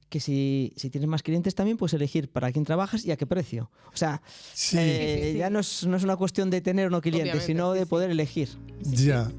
que si tienes más clientes también puedes elegir para quién trabajas y a qué precio. O sea, Sí. ya no es una cuestión de tener o no clientes, Obviamente, sino de poder elegir. Ya.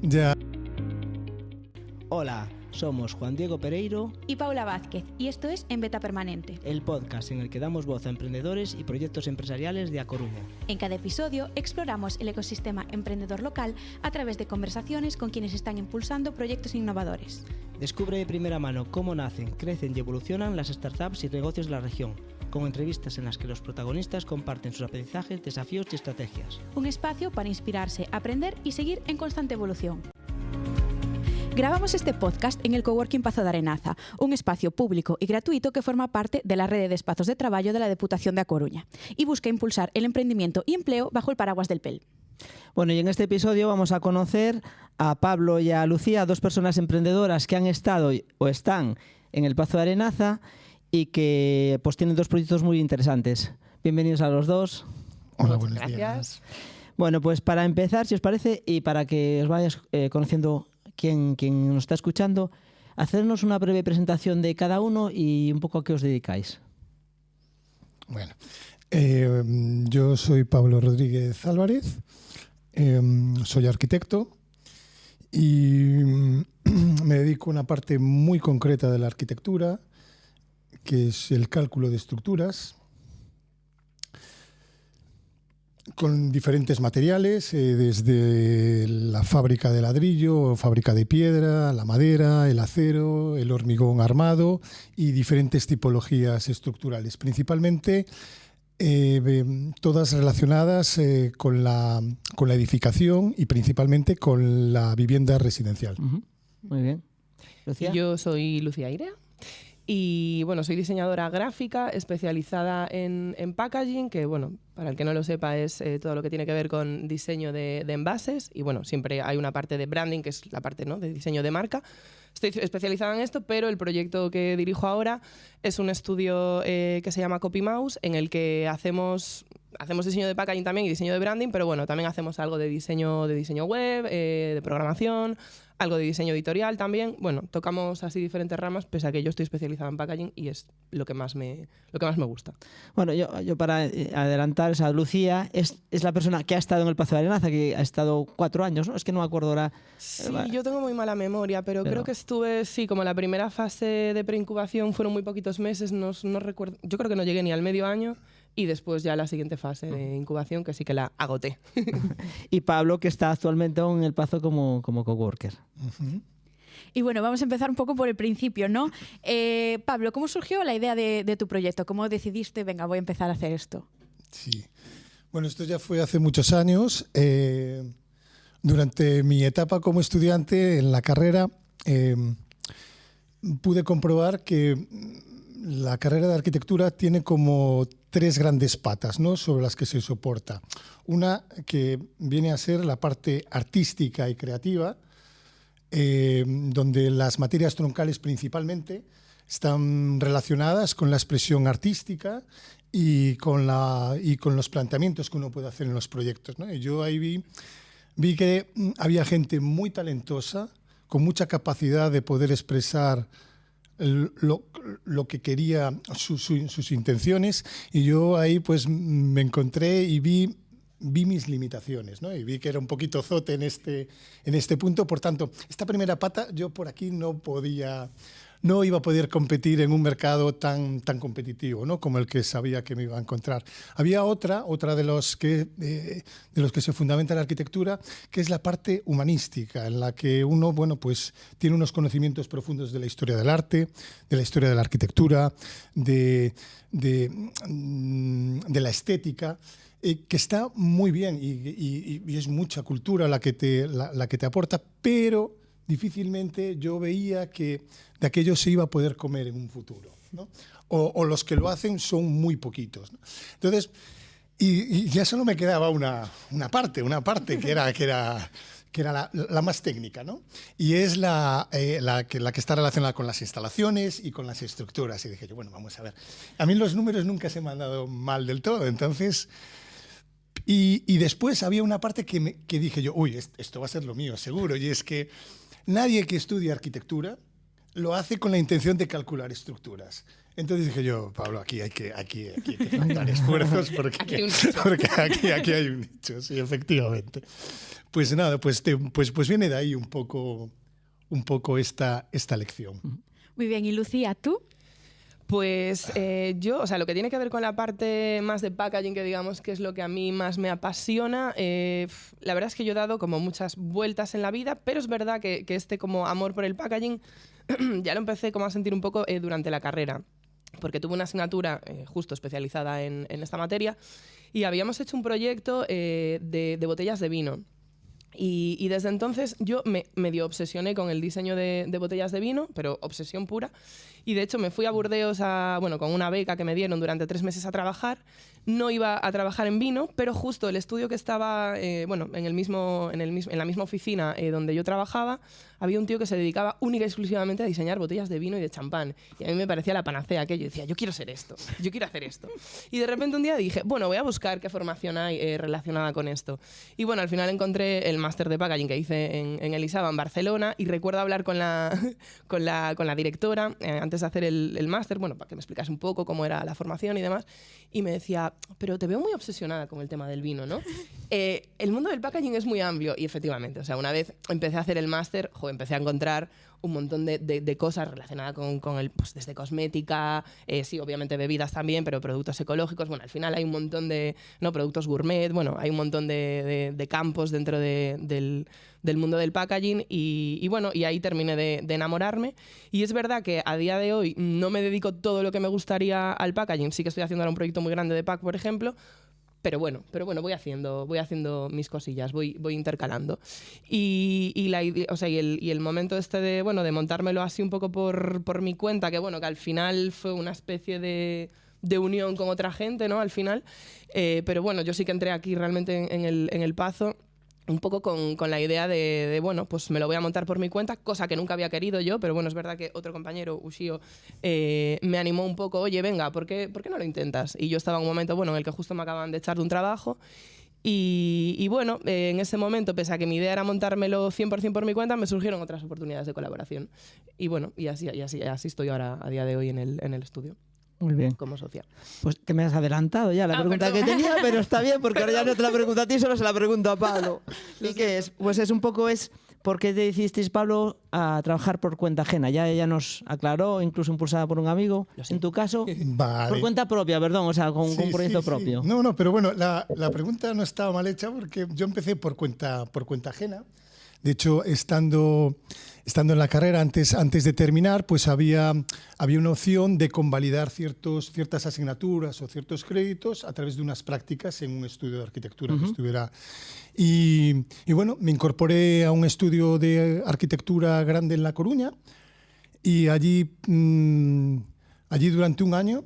Hola, somos Juan Diego Pereiro y Paula Vázquez, y esto es En Beta Permanente, el podcast en el que damos voz a emprendedores y proyectos empresariales de A Coruña. En cada episodio exploramos el ecosistema emprendedor local a través de conversaciones con quienes están impulsando proyectos innovadores. Descubre de primera mano cómo nacen, crecen y evolucionan las startups y negocios de la región, con entrevistas en las que los protagonistas comparten sus aprendizajes, desafíos y estrategias. Un espacio para inspirarse, aprender y seguir en constante evolución. Grabamos este podcast en el Coworking Pazo de Arenaza, un espacio público y gratuito que forma parte de la red de espazos de trabajo de la Deputación de A Coruña y busca impulsar el emprendimiento y empleo bajo el paraguas del PEL. Bueno, y en este episodio vamos a conocer a Pablo y a Lucía, dos personas emprendedoras que han estado o están en el Pazo de Arenaza y que pues tienen dos proyectos muy interesantes. Bienvenidos a los dos. Hola, buenos Gracias. días. Bueno, pues para empezar, si os parece, y para que os vayáis conociendo quien nos está escuchando, hacernos una breve presentación de cada uno y un poco a qué os dedicáis. Bueno, yo soy Pablo Rodríguez Álvarez, soy arquitecto y me dedico a una parte muy concreta de la arquitectura, que es el cálculo de estructuras, con diferentes materiales, desde la fábrica de ladrillo, fábrica de piedra, la madera, el acero, el hormigón armado y diferentes tipologías estructurales, principalmente todas relacionadas con la edificación y principalmente con la vivienda residencial. Uh-huh. Muy bien. Lucía. Yo soy Lucía Irea y bueno, soy diseñadora gráfica especializada en packaging, que bueno, para el que no lo sepa es todo lo que tiene que ver con diseño de envases y bueno, siempre hay una parte de branding que es la parte, ¿no?, de diseño de marca. Estoy especializada en esto, pero el proyecto que dirijo ahora es un estudio que se llama Copy Mouse, en el que hacemos diseño de packaging también y diseño de branding, pero bueno, también hacemos algo de diseño web, de programación, algo de diseño editorial también. Bueno, tocamos así diferentes ramas, pese a que yo estoy especializada en packaging y es lo que más me gusta. Bueno, yo para adelantar, esa Lucía es la persona que ha estado en el Pazo de Arenaza, que ha estado 4 años, ¿no? Es que no me acuerdo ahora. Sí, yo tengo muy mala memoria, pero creo que estuve, sí, como la primera fase de preincubación fueron muy poquitos meses, no recuerdo, yo creo que no llegué ni al medio año. Y después ya la siguiente fase de incubación, que sí que la agoté. Y Pablo, que está actualmente aún en el Pazo como coworker. Uh-huh. Y bueno, vamos a empezar un poco por el principio, ¿no? Pablo, ¿cómo surgió la idea de tu proyecto? ¿Cómo decidiste, venga, voy a empezar a hacer esto? Sí. Bueno, esto ya fue hace muchos años. Durante mi etapa como estudiante en la carrera, pude comprobar que la carrera de arquitectura tiene como 3 grandes patas, ¿no?, sobre las que se soporta. Una que viene a ser la parte artística y creativa, donde las materias troncales principalmente están relacionadas con la expresión artística y con los planteamientos que uno puede hacer en los proyectos, ¿no? Y yo ahí vi que había gente muy talentosa, con mucha capacidad de poder expresar lo que quería, sus intenciones, y yo ahí pues me encontré y vi mis limitaciones, ¿no? Y vi que era un poquito zote en este punto. Por tanto, esta primera pata yo por aquí no iba a poder competir en un mercado tan competitivo, ¿no?, como el que sabía que me iba a encontrar. Había otra de los que se fundamenta la arquitectura, que es la parte humanística, en la que uno, bueno, pues tiene unos conocimientos profundos de la historia del arte, de la historia de la arquitectura, de la estética, que está muy bien y es mucha cultura la que te aporta, pero difícilmente yo veía que de aquello se iba a poder comer en un futuro, ¿no? O los que lo hacen son muy poquitos, ¿no? Entonces, y ya solo me quedaba una parte que era la más técnica, ¿no? Y es la que está relacionada con las instalaciones y con las estructuras. Y dije yo, bueno, vamos a ver. A mí los números nunca se me han dado mal del todo, entonces... Y después había una parte que dije yo, uy, esto va a ser lo mío, seguro. Y es que nadie que estudie arquitectura lo hace con la intención de calcular estructuras. Entonces dije yo, Pablo, aquí hay que dar esfuerzos porque aquí hay un nicho, sí, efectivamente. Pues nada, pues viene de ahí un poco esta lección. Muy bien, y Lucía, ¿tú? Pues yo, o sea, lo que tiene que ver con la parte más de packaging, que digamos que es lo que a mí más me apasiona, la verdad es que yo he dado como muchas vueltas en la vida, pero es verdad que este como amor por el packaging ya lo empecé como a sentir un poco durante la carrera, porque tuve una asignatura justo especializada en esta materia y habíamos hecho un proyecto de botellas de vino. Y desde entonces yo me medio obsesioné con el diseño de botellas de vino, pero obsesión pura. Y de hecho me fui a Burdeos con una beca que me dieron durante 3 meses a trabajar. No iba a trabajar en vino, pero justo el estudio que estaba en la misma oficina donde yo trabajaba, había un tío que se dedicaba única y exclusivamente a diseñar botellas de vino y de champán. Y a mí me parecía la panacea aquello. Yo decía, yo quiero ser esto, yo quiero hacer esto. Y de repente un día dije, bueno, voy a buscar qué formación hay relacionada con esto. Y bueno, al final encontré el máster de packaging que hice en el ISABA en Barcelona y recuerdo hablar con la directora antes de hacer el máster, bueno, para que me explicase un poco cómo era la formación y demás. Y me decía, pero te veo muy obsesionada con el tema del vino, ¿no? El mundo del packaging es muy amplio y efectivamente, o sea, una vez empecé a hacer el máster, empecé a encontrar un montón de cosas relacionadas con el, pues desde cosmética, sí, obviamente bebidas también, pero productos ecológicos, bueno, al final hay un montón de, ¿no? Productos gourmet, bueno, hay un montón de campos dentro del mundo del packaging y bueno, y ahí terminé de enamorarme. Y es verdad que a día de hoy no me dedico todo lo que me gustaría al packaging, sí que estoy haciendo ahora un proyecto muy grande de pack, por ejemplo, pero bueno, voy haciendo mis cosillas, voy intercalando. Y el momento este de montármelo así un poco por mi cuenta, que al final fue una especie de unión con otra gente, ¿no? Al final. Pero bueno, yo sí que entré aquí realmente en el Pazo un poco con la idea de pues me lo voy a montar por mi cuenta, cosa que nunca había querido yo, pero bueno, es verdad que otro compañero, Ushio, me animó un poco, oye, venga, ¿por qué no lo intentas? Y yo estaba en un momento, en el que justo me acaban de echar de un trabajo y bueno, en ese momento, pese a que mi idea era montármelo 100% por mi cuenta, me surgieron otras oportunidades de colaboración. Y bueno, y así estoy ahora a día de hoy en el estudio. Muy bien. Como social. Pues que me has adelantado ya la pregunta que tenía, pero está bien, porque ahora ya no te la pregunto a ti, solo se la pregunto a Pablo. ¿Y qué es? Pues es un poco ¿por qué te decidisteis, Pablo, a trabajar por cuenta ajena? Ya ella nos aclaró, incluso impulsada por un amigo. En tu caso, vale. Por cuenta propia, perdón, o sea, con un proyecto propio. No, pero bueno, la pregunta no estaba mal hecha porque yo empecé por cuenta ajena. De hecho, estando en la carrera, antes de terminar, pues había una opción de convalidar ciertas asignaturas o ciertos créditos a través de unas prácticas en un estudio de arquitectura que estuviera. Y bueno, me incorporé a un estudio de arquitectura grande en La Coruña y allí durante un año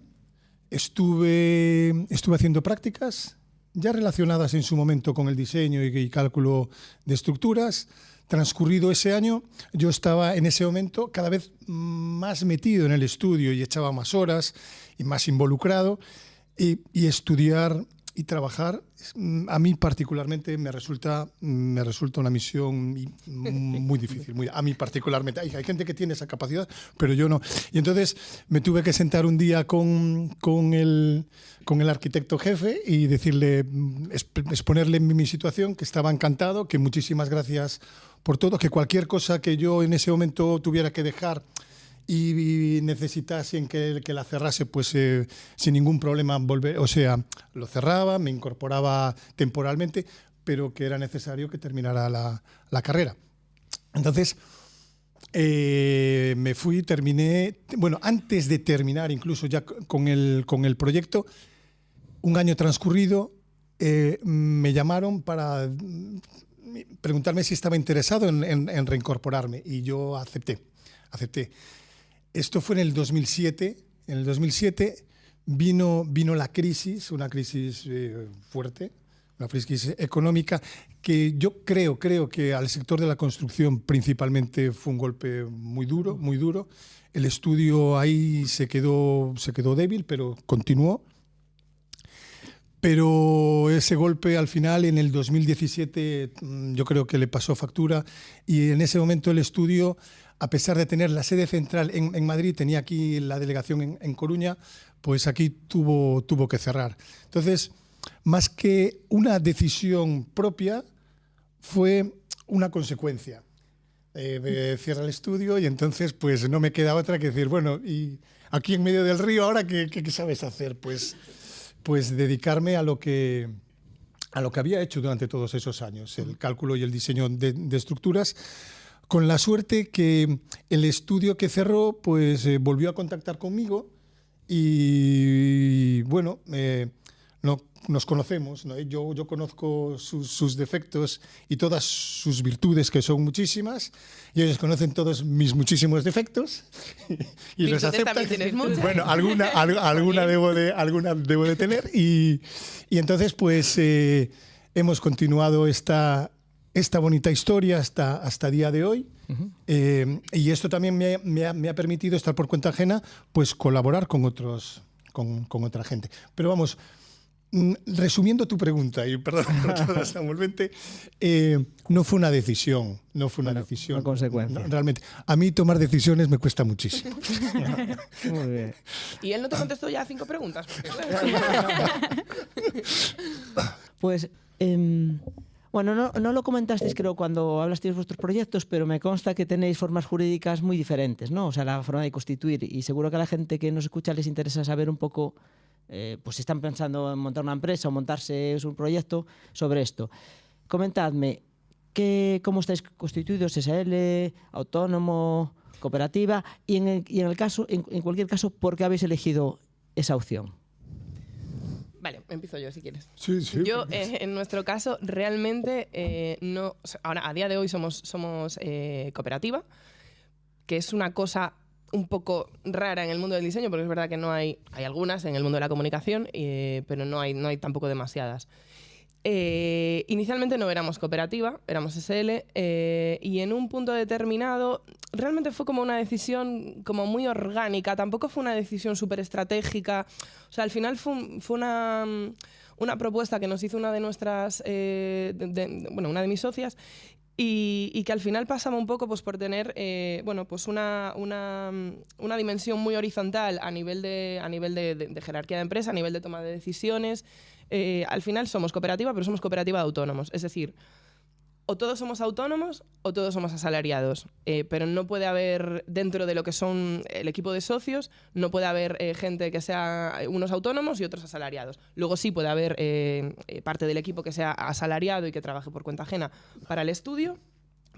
estuve haciendo prácticas ya relacionadas en su momento con el diseño y cálculo de estructuras. Transcurrido ese año, yo estaba en ese momento cada vez más metido en el estudio y echaba más horas y más involucrado. Y estudiar y trabajar, a mí particularmente me resulta una misión muy difícil. A mí particularmente. Hay gente que tiene esa capacidad, pero yo no. Y entonces me tuve que sentar un día con el arquitecto jefe y decirle, exponerle mi situación, que estaba encantado, que muchísimas gracias por todo, que cualquier cosa que yo en ese momento tuviera que dejar y necesitasen que la cerrase, pues sin ningún problema lo cerraba, me incorporaba temporalmente, pero que era necesario que terminara la carrera. Entonces, me fui, terminé, antes de terminar incluso ya con el proyecto, un año transcurrido, me llamaron para preguntarme si estaba interesado en reincorporarme y yo acepté. Esto fue en el 2007. En el 2007 vino la crisis, una crisis fuerte, una crisis económica que yo creo que al sector de la construcción principalmente fue un golpe muy duro, muy duro. El estudio ahí se quedó débil, pero continuó. Pero ese golpe al final, en el 2017, yo creo que le pasó factura y en ese momento el estudio a pesar de tener la sede central en Madrid, tenía aquí la delegación en Coruña, pues aquí tuvo que cerrar. Entonces, más que una decisión propia, fue una consecuencia. Cierra el estudio y entonces pues no me queda otra que decir, bueno, y aquí en medio del río, ¿ahora qué sabes hacer? Pues dedicarme a lo que había hecho durante todos esos años, el cálculo y el diseño de estructuras, con la suerte que el estudio que cerró pues volvió a contactar conmigo y bueno, nos conocemos, ¿no? Yo conozco sus defectos y todas sus virtudes, que son muchísimas, y ellos conocen todos mis muchísimos defectos y los aceptan. Bueno, alguna debo de tener y entonces pues hemos continuado esta bonita historia hasta día de hoy. Y esto también me ha permitido estar por cuenta ajena, pues colaborar con otra gente. Pero vamos, resumiendo tu pregunta, y perdón por toda esta envolvente, no fue una decisión, Una consecuencia. No, realmente, a mí tomar decisiones me cuesta muchísimo. Muy bien. ¿Y él no te contestó ya 5 preguntas? Pues, bueno, no lo comentasteis creo cuando hablasteis de vuestros proyectos, pero me consta que tenéis formas jurídicas muy diferentes, ¿no? O sea, la forma de constituir, y seguro que a la gente que nos escucha les interesa saber un poco, pues si están pensando en montar una empresa o montarse un proyecto sobre esto. Comentadme, ¿cómo estáis constituidos? ¿SL, autónomo, cooperativa? Y en cualquier caso, ¿por qué habéis elegido esa opción? Vale, empiezo yo si quieres. Sí. Yo, en nuestro caso, realmente no. O sea, ahora, a día de hoy somos cooperativa, que es una cosa un poco rara en el mundo del diseño, porque es verdad que no hay algunas en el mundo de la comunicación, pero no hay tampoco demasiadas. Inicialmente no éramos cooperativa, éramos SL, y en un punto determinado realmente fue como una decisión como muy orgánica, tampoco fue una decisión súper estratégica. O sea, al final fue una propuesta que nos hizo una de nuestras, una de mis socias, y que al final pasaba un poco pues, por tener pues una dimensión muy horizontal a nivel de jerarquía de empresa, a nivel de toma de decisiones. Al final somos cooperativa, pero somos cooperativa de autónomos. Es decir, o todos somos autónomos o todos somos asalariados. Pero no puede haber, dentro de lo que son el equipo de socios, no puede haber gente que sea unos autónomos y otros asalariados. Luego sí puede haber parte del equipo que sea asalariado y que trabaje por cuenta ajena para el estudio,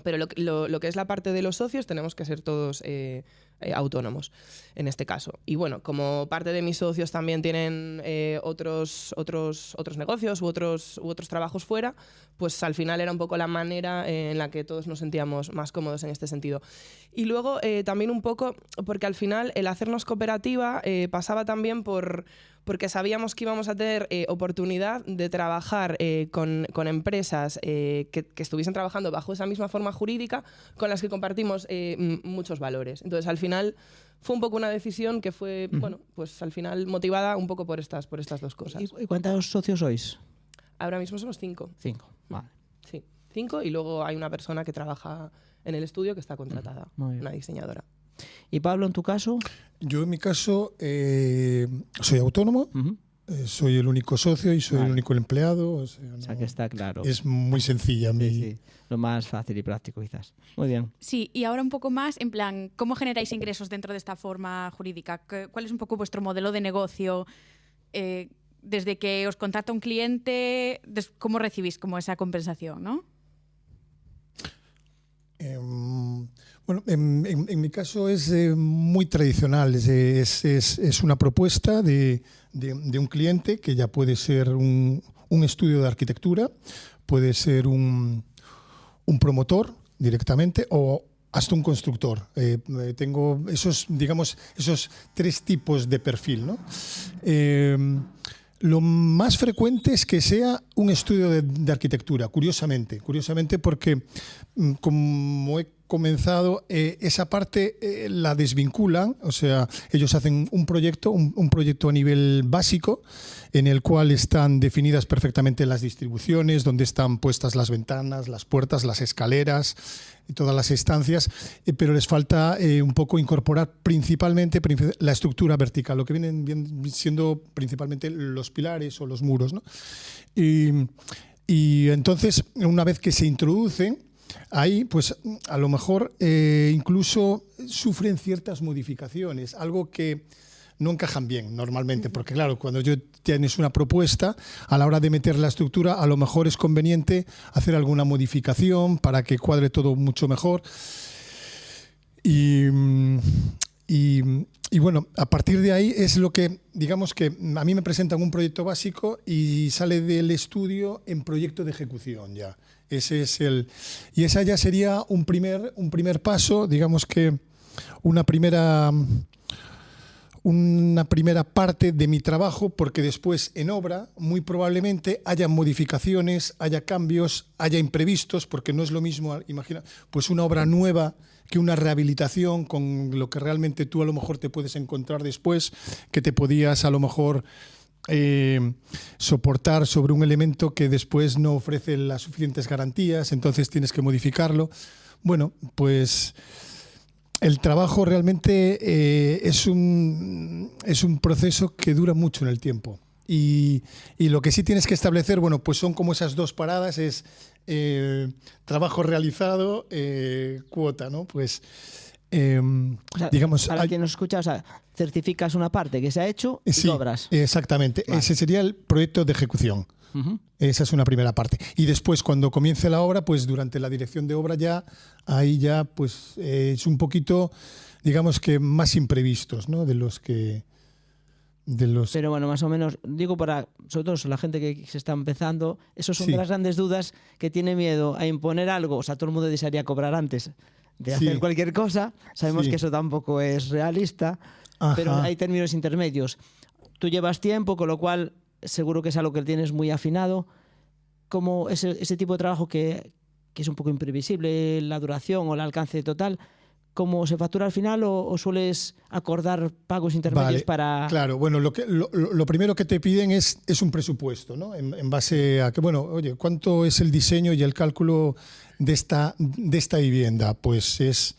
pero lo que es la parte de los socios tenemos que ser todos autónomos en este caso. Y bueno, como parte de mis socios también tienen otros negocios u otros trabajos fuera, pues al final era un poco la manera en la que todos nos sentíamos más cómodos en este sentido. Y luego también un poco porque al final el hacernos cooperativa pasaba también porque sabíamos que íbamos a tener oportunidad de trabajar con empresas que estuviesen trabajando bajo esa misma forma jurídica con las que compartimos muchos valores. Entonces, al final, fue un poco una decisión que fue, bueno, pues al final motivada un poco por estas dos cosas. ¿Y cuántos socios sois? Ahora mismo somos 5. 5, vale. Sí, 5 y luego hay una persona que trabaja en el estudio que está contratada, una diseñadora. ¿Y Pablo, en tu caso? Yo en mi caso soy autónomo, soy el único socio y soy el único empleado. O sea, que está claro. Es muy sencilla. Sí. Lo más fácil y práctico quizás. Muy bien. Sí, y ahora un poco más, en plan, ¿cómo generáis ingresos dentro de esta forma jurídica? ¿Cuál es un poco vuestro modelo de negocio? Desde que os contacta un cliente, ¿cómo recibís como esa compensación, no? Bueno, en mi caso es muy tradicional, es una propuesta de un cliente que ya puede ser un estudio de arquitectura, puede ser un promotor directamente o hasta un constructor. Tengo esos 3 tipos de perfil, ¿no? Lo más frecuente es que sea un estudio de arquitectura, curiosamente porque como he comenzado, esa parte la desvinculan, o sea, ellos hacen un proyecto a nivel básico en el cual están definidas perfectamente las distribuciones, donde están puestas las ventanas, las puertas, las escaleras y todas las estancias, pero les falta un poco incorporar principalmente la estructura vertical, lo que vienen siendo principalmente los pilares o los muros, ¿no? Y entonces, una vez que se introducen, ahí, pues a lo mejor incluso sufren ciertas modificaciones, algo que no encajan bien normalmente, porque claro, cuando tienes una propuesta, a la hora de meter la estructura, a lo mejor es conveniente hacer alguna modificación para que cuadre todo mucho mejor. Y bueno, a partir de ahí es lo que, digamos que a mí me presentan un proyecto básico y sale del estudio en proyecto de ejecución ya. Ese es y esa ya sería un primer paso, digamos que una primera parte de mi trabajo, porque después en obra muy probablemente haya modificaciones, haya cambios, haya imprevistos, porque no es lo mismo, imagina, pues una obra nueva que una rehabilitación con lo que realmente tú a lo mejor te puedes encontrar después, que te podías a lo mejor soportar sobre un elemento que después no ofrece las suficientes garantías, entonces tienes que modificarlo. Bueno, pues el trabajo realmente es un proceso que dura mucho en el tiempo. Y lo que sí tienes que establecer, bueno, pues son como esas dos paradas, es trabajo realizado, cuota, ¿no? Pues, o sea, digamos... Para quien nos escucha, o sea, certificas una parte que se ha hecho y sí, cobras. Exactamente. Vale. Ese sería el proyecto de ejecución. Esa es una primera parte. Y después, cuando comience la obra, pues durante la dirección de obra ahí ya pues es un poquito, digamos que más imprevistos, ¿no? Pero bueno, más o menos, digo para, sobre todo la gente que se está empezando, esos son de las grandes dudas, que tiene miedo a imponer algo. O sea, todo el mundo desearía cobrar antes de hacer cualquier cosa. Sabemos que eso tampoco es realista, pero hay términos intermedios. Tú llevas tiempo, con lo cual seguro que es algo que tienes muy afinado. Como ese tipo de trabajo que es un poco imprevisible, la duración o el alcance total, ¿cómo se factura al final o sueles acordar pagos intermedios para...? Claro, bueno, lo primero que te piden es un presupuesto, ¿no? En base a que, bueno, oye, ¿cuánto es el diseño y el cálculo de esta vivienda? Pues es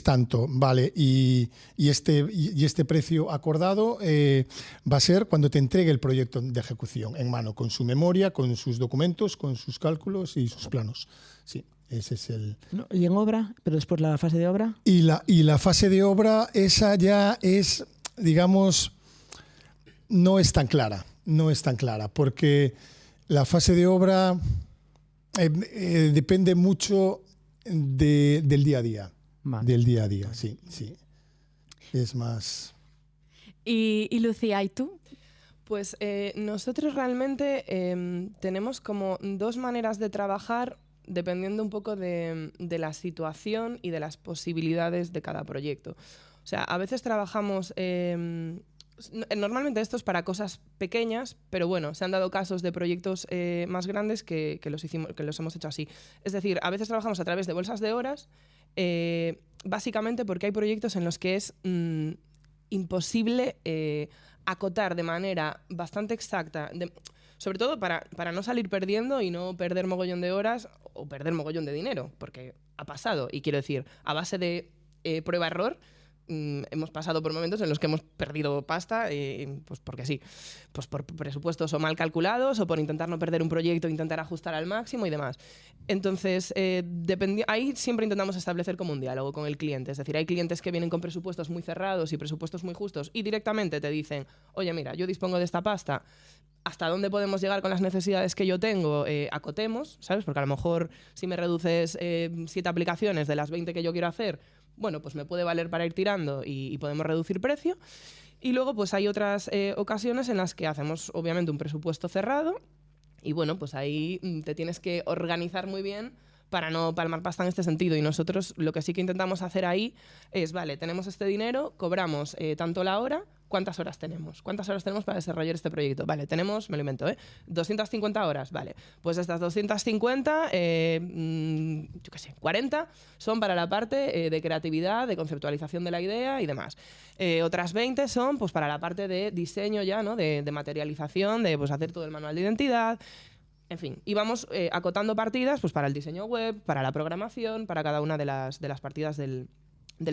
tanto, ¿vale? Y este precio acordado va a ser cuando te entregue el proyecto de ejecución en mano, con su memoria, con sus documentos, con sus cálculos y sus planos. Sí. Ese es No, ¿y en obra? ¿Pero después la fase de obra? Y la fase de obra, esa ya es, digamos, no es tan clara, porque la fase de obra depende mucho del día a día. Vale. Del día a día, sí. Es más... Y Lucía, ¿y tú? Pues nosotros realmente tenemos como dos maneras de trabajar dependiendo un poco de la situación y de las posibilidades de cada proyecto. O sea, a veces trabajamos... normalmente esto es para cosas pequeñas, pero bueno, se han dado casos de proyectos más grandes que los hemos hecho así. Es decir, a veces trabajamos a través de bolsas de horas, básicamente porque hay proyectos en los que es imposible acotar de manera bastante exacta... sobre todo para no salir perdiendo y no perder mogollón de horas o perder mogollón de dinero, porque ha pasado. Y quiero decir, a base de prueba-error, hemos pasado por momentos en los que hemos perdido pasta, pues porque sí, pues por presupuestos o mal calculados o por intentar no perder un proyecto, intentar ajustar al máximo y demás. Entonces, ahí siempre intentamos establecer como un diálogo con el cliente. Es decir, hay clientes que vienen con presupuestos muy cerrados y presupuestos muy justos y directamente te dicen, oye, mira, yo dispongo de esta pasta, ¿hasta dónde podemos llegar con las necesidades que yo tengo? Acotemos, ¿sabes? Porque a lo mejor si me reduces 7 aplicaciones de las 20 que yo quiero hacer, bueno, pues me puede valer para ir tirando y podemos reducir precio. Y luego pues hay otras ocasiones en las que hacemos obviamente un presupuesto cerrado y bueno, pues ahí te tienes que organizar muy bien para no palmar pasta en este sentido. Y nosotros lo que sí que intentamos hacer ahí es, vale, tenemos este dinero, cobramos tanto la hora, ¿cuántas horas tenemos? ¿Cuántas horas tenemos para desarrollar este proyecto? Vale, tenemos, me lo invento, 250 horas, vale. Pues estas 250, yo qué sé, 40 son para la parte de creatividad, de conceptualización de la idea y demás. Otras 20 son pues para la parte de diseño ya, ¿no? De materialización, de pues hacer todo el manual de identidad. En fin, y vamos acotando partidas pues para el diseño web, para la programación, para cada una de las partidas del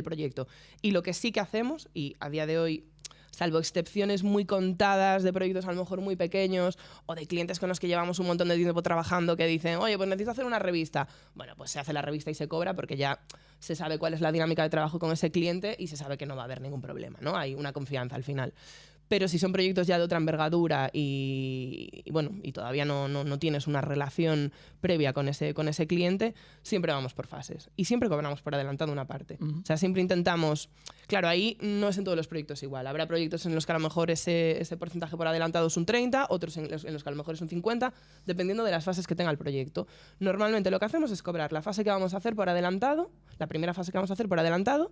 proyecto. Y lo que sí que hacemos, y a día de hoy, salvo excepciones muy contadas de proyectos a lo mejor muy pequeños o de clientes con los que llevamos un montón de tiempo trabajando que dicen, oye, pues necesito hacer una revista. Bueno, pues se hace la revista y se cobra porque ya se sabe cuál es la dinámica de trabajo con ese cliente y se sabe que no va a haber ningún problema, ¿no? Hay una confianza al final. Pero si son proyectos ya de otra envergadura y todavía no tienes una relación previa con ese cliente, siempre vamos por fases. Y siempre cobramos por adelantado una parte. O sea, siempre intentamos... Claro, ahí no es en todos los proyectos igual. Habrá proyectos en los que a lo mejor ese porcentaje por adelantado es un 30, otros en los que a lo mejor es un 50, dependiendo de las fases que tenga el proyecto. Normalmente lo que hacemos es cobrar la fase que vamos a hacer por adelantado, la primera fase que vamos a hacer por adelantado,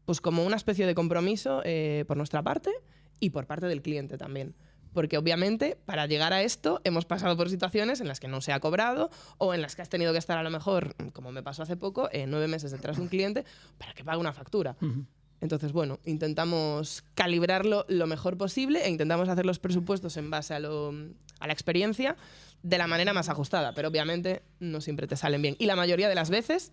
pues como una especie de compromiso por nuestra parte y por parte del cliente también. Porque obviamente para llegar a esto hemos pasado por situaciones en las que no se ha cobrado o en las que has tenido que estar a lo mejor, como me pasó hace poco, 9 meses detrás de un cliente para que pague una factura. Entonces, bueno, intentamos calibrarlo lo mejor posible e intentamos hacer los presupuestos en base a la experiencia de la manera más ajustada. Pero obviamente no siempre te salen bien. Y la mayoría de las veces,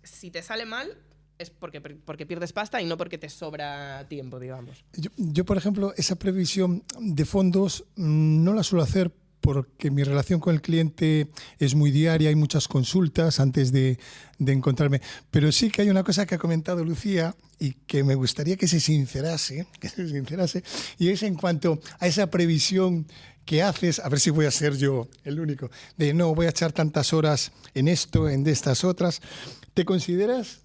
si te sale mal, es porque pierdes pasta y no porque te sobra tiempo, digamos. Yo, por ejemplo, esa previsión de fondos no la suelo hacer porque mi relación con el cliente es muy diaria, hay muchas consultas antes de encontrarme. Pero sí que hay una cosa que ha comentado Lucía y que me gustaría que se sincerase, y es en cuanto a esa previsión que haces, a ver si voy a ser yo el único, de no voy a echar tantas horas en esto, en de estas otras. ¿Te consideras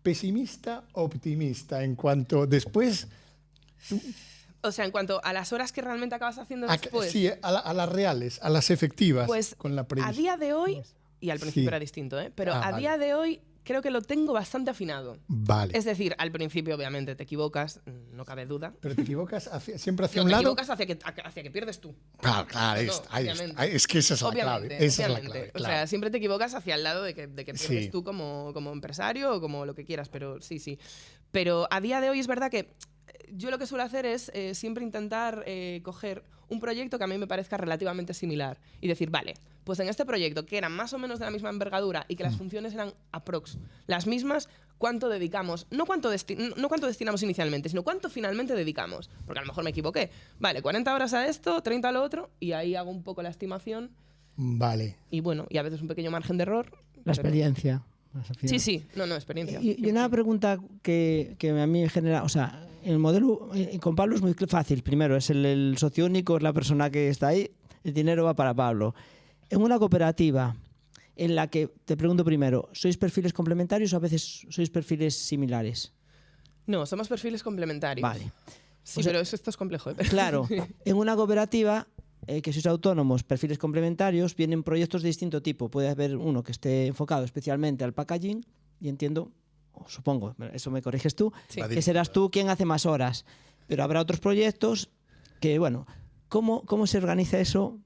pesimista o optimista en cuanto después? O sea, en cuanto a las horas que realmente acabas haciendo después. Sí, a las reales, a las efectivas. Pues con la a día de hoy, y al principio era distinto, pero día de hoy creo que lo tengo bastante afinado. Vale. Es decir, al principio obviamente te equivocas, no cabe duda. Pero te equivocas siempre hacia un lado. Te equivocas hacia que pierdes tú. Claro, ahí está. Es que esa es la clave. Esa es la clave, claro. O sea, siempre te equivocas hacia el lado de que pierdes tú como empresario o como lo que quieras, pero sí. Pero a día de hoy es verdad que yo lo que suelo hacer es siempre intentar coger un proyecto que a mí me parezca relativamente similar y decir, vale, pues en este proyecto que era más o menos de la misma envergadura y que las funciones eran aprox las mismas, ¿cuánto dedicamos? No cuánto destinamos inicialmente, sino cuánto finalmente dedicamos. Porque a lo mejor me equivoqué. Vale, 40 horas a esto, 30 a lo otro, y ahí hago un poco la estimación. Vale. Y bueno, y a veces un pequeño margen de error. La experiencia. Sí. No, experiencia. Y una pregunta que a mí me genera, o sea, el modelo con Pablo es muy fácil. Primero, es el socio único, es la persona que está ahí, el dinero va para Pablo. En una cooperativa en la que, te pregunto primero, ¿sois perfiles complementarios o a veces sois perfiles similares? No, somos perfiles complementarios. Vale. Sí, pero esto es complejo. Claro, en una cooperativa que sois autónomos, perfiles complementarios, vienen proyectos de distinto tipo. Puede haber uno que esté enfocado especialmente al packaging y entiendo, o supongo, eso me corriges tú, que serás tú quien hace más horas. Pero habrá otros proyectos que, bueno, ¿cómo se organiza eso?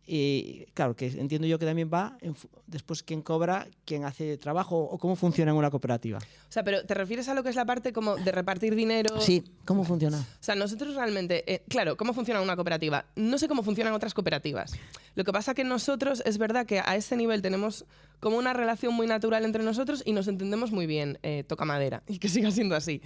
Y claro, que entiendo yo que también va después quién cobra, quién hace trabajo o cómo funciona en una cooperativa. O sea, pero ¿te refieres a lo que es la parte como de repartir dinero? Sí, ¿cómo funciona? O sea, nosotros realmente, claro, ¿cómo funciona una cooperativa? No sé cómo funcionan otras cooperativas. Lo que pasa que nosotros, es verdad que a ese nivel tenemos como una relación muy natural entre nosotros y nos entendemos muy bien, toca madera, y que siga siendo así.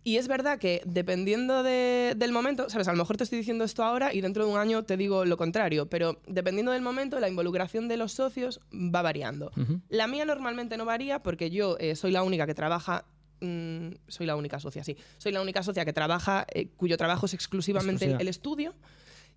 Y es verdad que dependiendo del momento, ¿sabes? A lo mejor te estoy diciendo esto ahora y dentro de un año te digo lo contrario, pero dependiendo del momento, la involucración de los socios va variando. La mía normalmente no varía porque yo soy la única que trabaja, soy la única socia, sí. Soy la única socia que trabaja, cuyo trabajo es exclusivamente el estudio,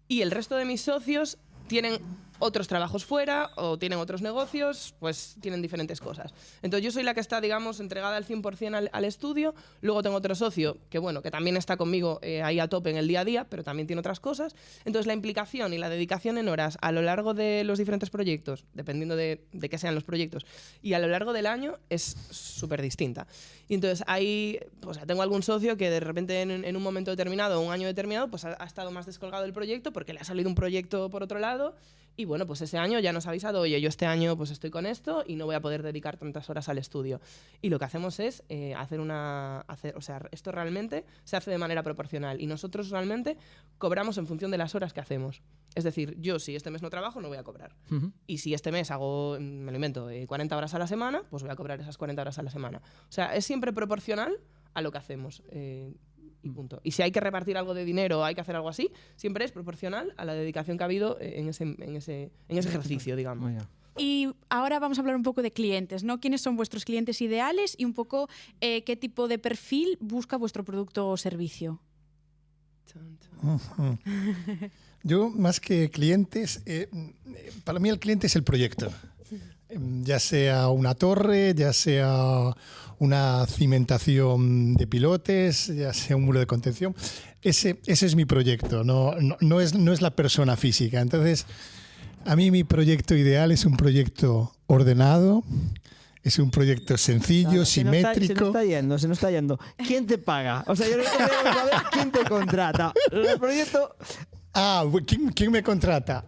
y el resto de mis socios tienen otros trabajos fuera o tienen otros negocios, pues tienen diferentes cosas. Entonces yo soy la que está, digamos, entregada al 100% al estudio. Luego tengo otro socio que, bueno, que también está conmigo ahí a tope en el día a día, pero también tiene otras cosas. Entonces la implicación y la dedicación en horas a lo largo de los diferentes proyectos, dependiendo de qué sean los proyectos, y a lo largo del año es súper distinta. Y entonces ahí, pues tengo algún socio que de repente en un momento determinado, un año determinado, pues ha estado más descolgado del proyecto porque le ha salido un proyecto por otro lado. Y bueno, pues ese año ya nos ha avisado, oye, yo este año pues estoy con esto y no voy a poder dedicar tantas horas al estudio. Y lo que hacemos es o sea, esto realmente se hace de manera proporcional y nosotros realmente cobramos en función de las horas que hacemos. Es decir, yo si este mes no trabajo no voy a cobrar. Y si este mes hago, me lo invento, 40 horas a la semana, pues voy a cobrar esas 40 horas a la semana. O sea, es siempre proporcional a lo que hacemos. Y punto. Y si hay que repartir algo de dinero o hay que hacer algo así, siempre es proporcional a la dedicación que ha habido en ese ejercicio, digamos. Y ahora vamos a hablar un poco de clientes, ¿no? ¿Quiénes son vuestros clientes ideales y un poco qué tipo de perfil busca vuestro producto o servicio? Yo, más que clientes, para mí el cliente es el proyecto. Ya sea una torre, ya sea una cimentación de pilotes, ya sea un muro de contención. Ese es mi proyecto, no es la persona física. Entonces, a mí mi proyecto ideal es un proyecto ordenado, es un proyecto sencillo, simétrico. Se nos está yendo. ¿Quién te paga? O sea, yo creo que debemos saber quién te contrata. El proyecto... ¿Quién me contrata?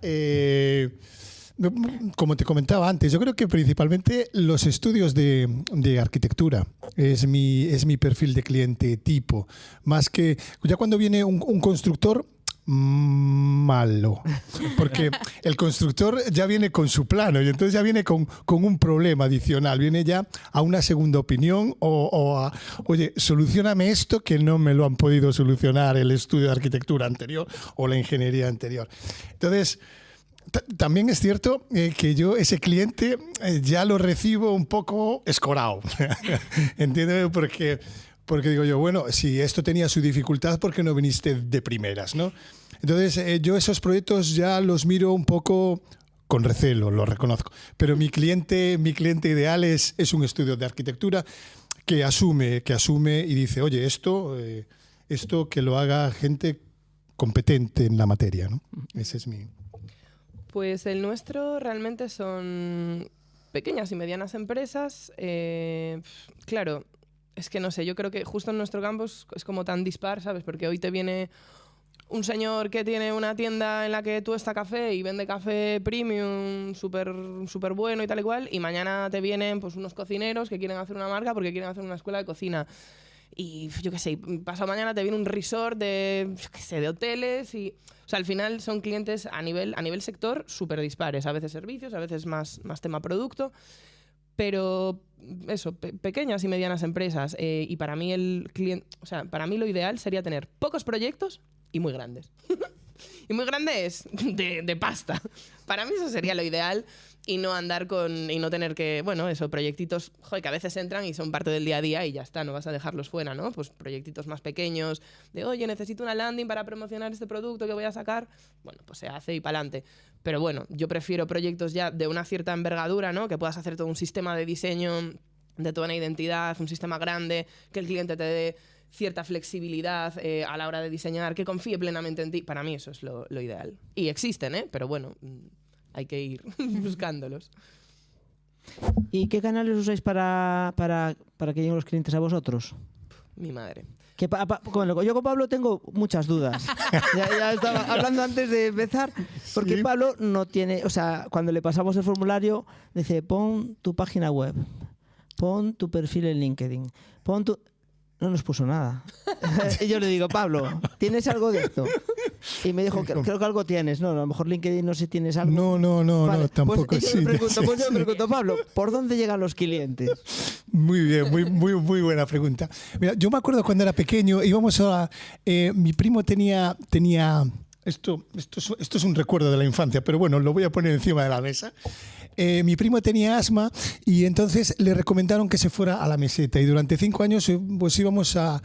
Como te comentaba antes, yo creo que principalmente los estudios de arquitectura es mi perfil de cliente tipo. Más que ya cuando viene un constructor, malo. Porque el constructor ya viene con su plano y entonces ya viene con un problema adicional. Viene ya a una segunda opinión o a, oye, solucióname esto que no me lo han podido solucionar el estudio de arquitectura anterior o la ingeniería anterior. Entonces... También es cierto que yo ese cliente ya lo recibo un poco escorado. ¿Entiendes? Porque digo yo, bueno, si esto tenía su dificultad, ¿por qué no viniste de primeras, no? Entonces yo esos proyectos ya los miro un poco con recelo, lo reconozco. Pero mi cliente ideal es un estudio de arquitectura que asume y dice, oye, esto que lo haga gente competente en la materia, ¿no? Ese es mi... Pues el nuestro realmente son pequeñas y medianas empresas. Claro, es que no sé, yo creo que justo en nuestro campo es como tan dispar, ¿sabes? Porque hoy te viene un señor que tiene una tienda en la que tuesta café y vende café premium súper bueno y tal y cual, y mañana te vienen pues unos cocineros que quieren hacer una marca porque quieren hacer una escuela de cocina. Y yo qué sé, pasado mañana te viene un resort de hoteles y... O sea, al final son clientes a nivel sector súper dispares. A veces servicios, a veces más tema producto. Pero eso, pequeñas y medianas empresas. Y para mí para mí lo ideal sería tener pocos proyectos y muy grandes. Y muy grandes de pasta. Para mí eso sería lo ideal. Y no andar y no tener que, bueno, eso, proyectitos, joder, que a veces entran y son parte del día a día y ya está, no vas a dejarlos fuera, ¿no? Pues proyectitos más pequeños, de, oye, necesito una landing para promocionar este producto que voy a sacar. Bueno, pues se hace y pa'lante. Pero bueno, yo prefiero proyectos ya de una cierta envergadura, ¿no? Que puedas hacer todo un sistema de diseño, de toda una identidad, un sistema grande, que el cliente te dé cierta flexibilidad a la hora de diseñar, que confíe plenamente en ti. Para mí eso es lo ideal. Y existen, pero bueno... Hay que ir buscándolos. ¿Y qué canales usáis para que lleguen los clientes a vosotros? Mi madre. Yo con Pablo tengo muchas dudas. ya estaba hablando antes de empezar, porque sí. Pablo no tiene... O sea, cuando le pasamos el formulario, dice, pon tu página web, pon tu perfil en LinkedIn, pon tu... No nos puso nada. Y yo le digo, Pablo, ¿tienes algo de esto? Y me dijo, creo que algo tienes. No, a lo mejor LinkedIn no sé si tienes algo. No, vale, no, tampoco. Pues yo me pregunto, Pablo, ¿por dónde llegan los clientes? Muy bien, muy buena pregunta. Mira, yo me acuerdo cuando era pequeño, íbamos a... mi primo tenía esto es un recuerdo de la infancia, pero bueno, lo voy a poner encima de la mesa. Mi primo tenía asma y entonces le recomendaron que se fuera a la Meseta y durante 5 años pues íbamos a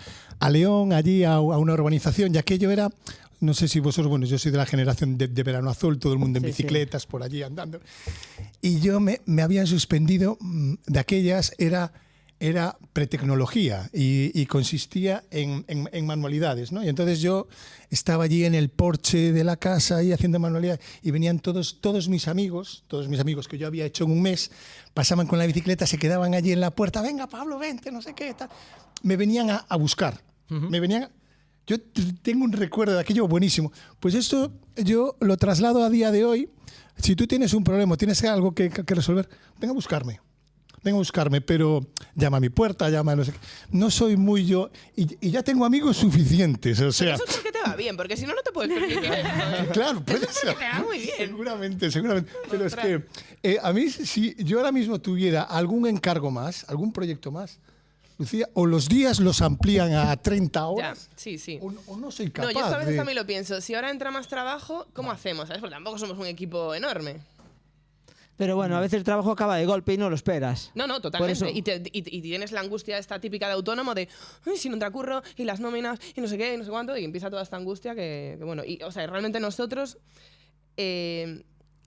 León, allí a una urbanización, y aquello era no sé si vosotros, bueno, yo soy de la generación de Verano Azul, todo el mundo en Sí, bicicletas por allí andando. Y yo me habían suspendido, de aquellas era pretecnología y consistía en manualidades, ¿no? Y entonces yo estaba allí en el porche de la casa ahí haciendo manualidades y venían todos mis amigos que yo había hecho en un mes, pasaban con la bicicleta, se quedaban allí en la puerta, venga Pablo, vente, no sé qué, tal. Me venían a buscar, yo tengo un recuerdo de aquello buenísimo. Pues esto yo lo traslado a día de hoy. Si tú tienes un problema, tienes algo que resolver, venga a buscarme, pero llama a mi puerta, llama a no sé qué. No soy muy yo, y ya tengo amigos suficientes, o sea... Pero eso es porque te va bien, porque si no, no te puedes permitir eso, ¿eh? Claro, puede Eso es ser. porque te va muy bien. Seguramente. Pero es que a mí, si yo ahora mismo tuviera algún encargo más, algún proyecto más, Lucía, o los días los amplían a 30 horas, Ya, sí. o no soy capaz No, yo a veces de... también lo pienso. Si ahora entra más trabajo, ¿cómo hacemos? ¿Sabes? Porque tampoco somos un equipo enorme. Pero bueno, a veces el trabajo acaba de golpe y no lo esperas. No, Por totalmente. eso- Y tienes la angustia esta típica de autónomo de "Ay, si no entra curro y las nóminas y no sé qué y no sé cuánto", y empieza toda esta angustia que bueno, y o sea, realmente nosotros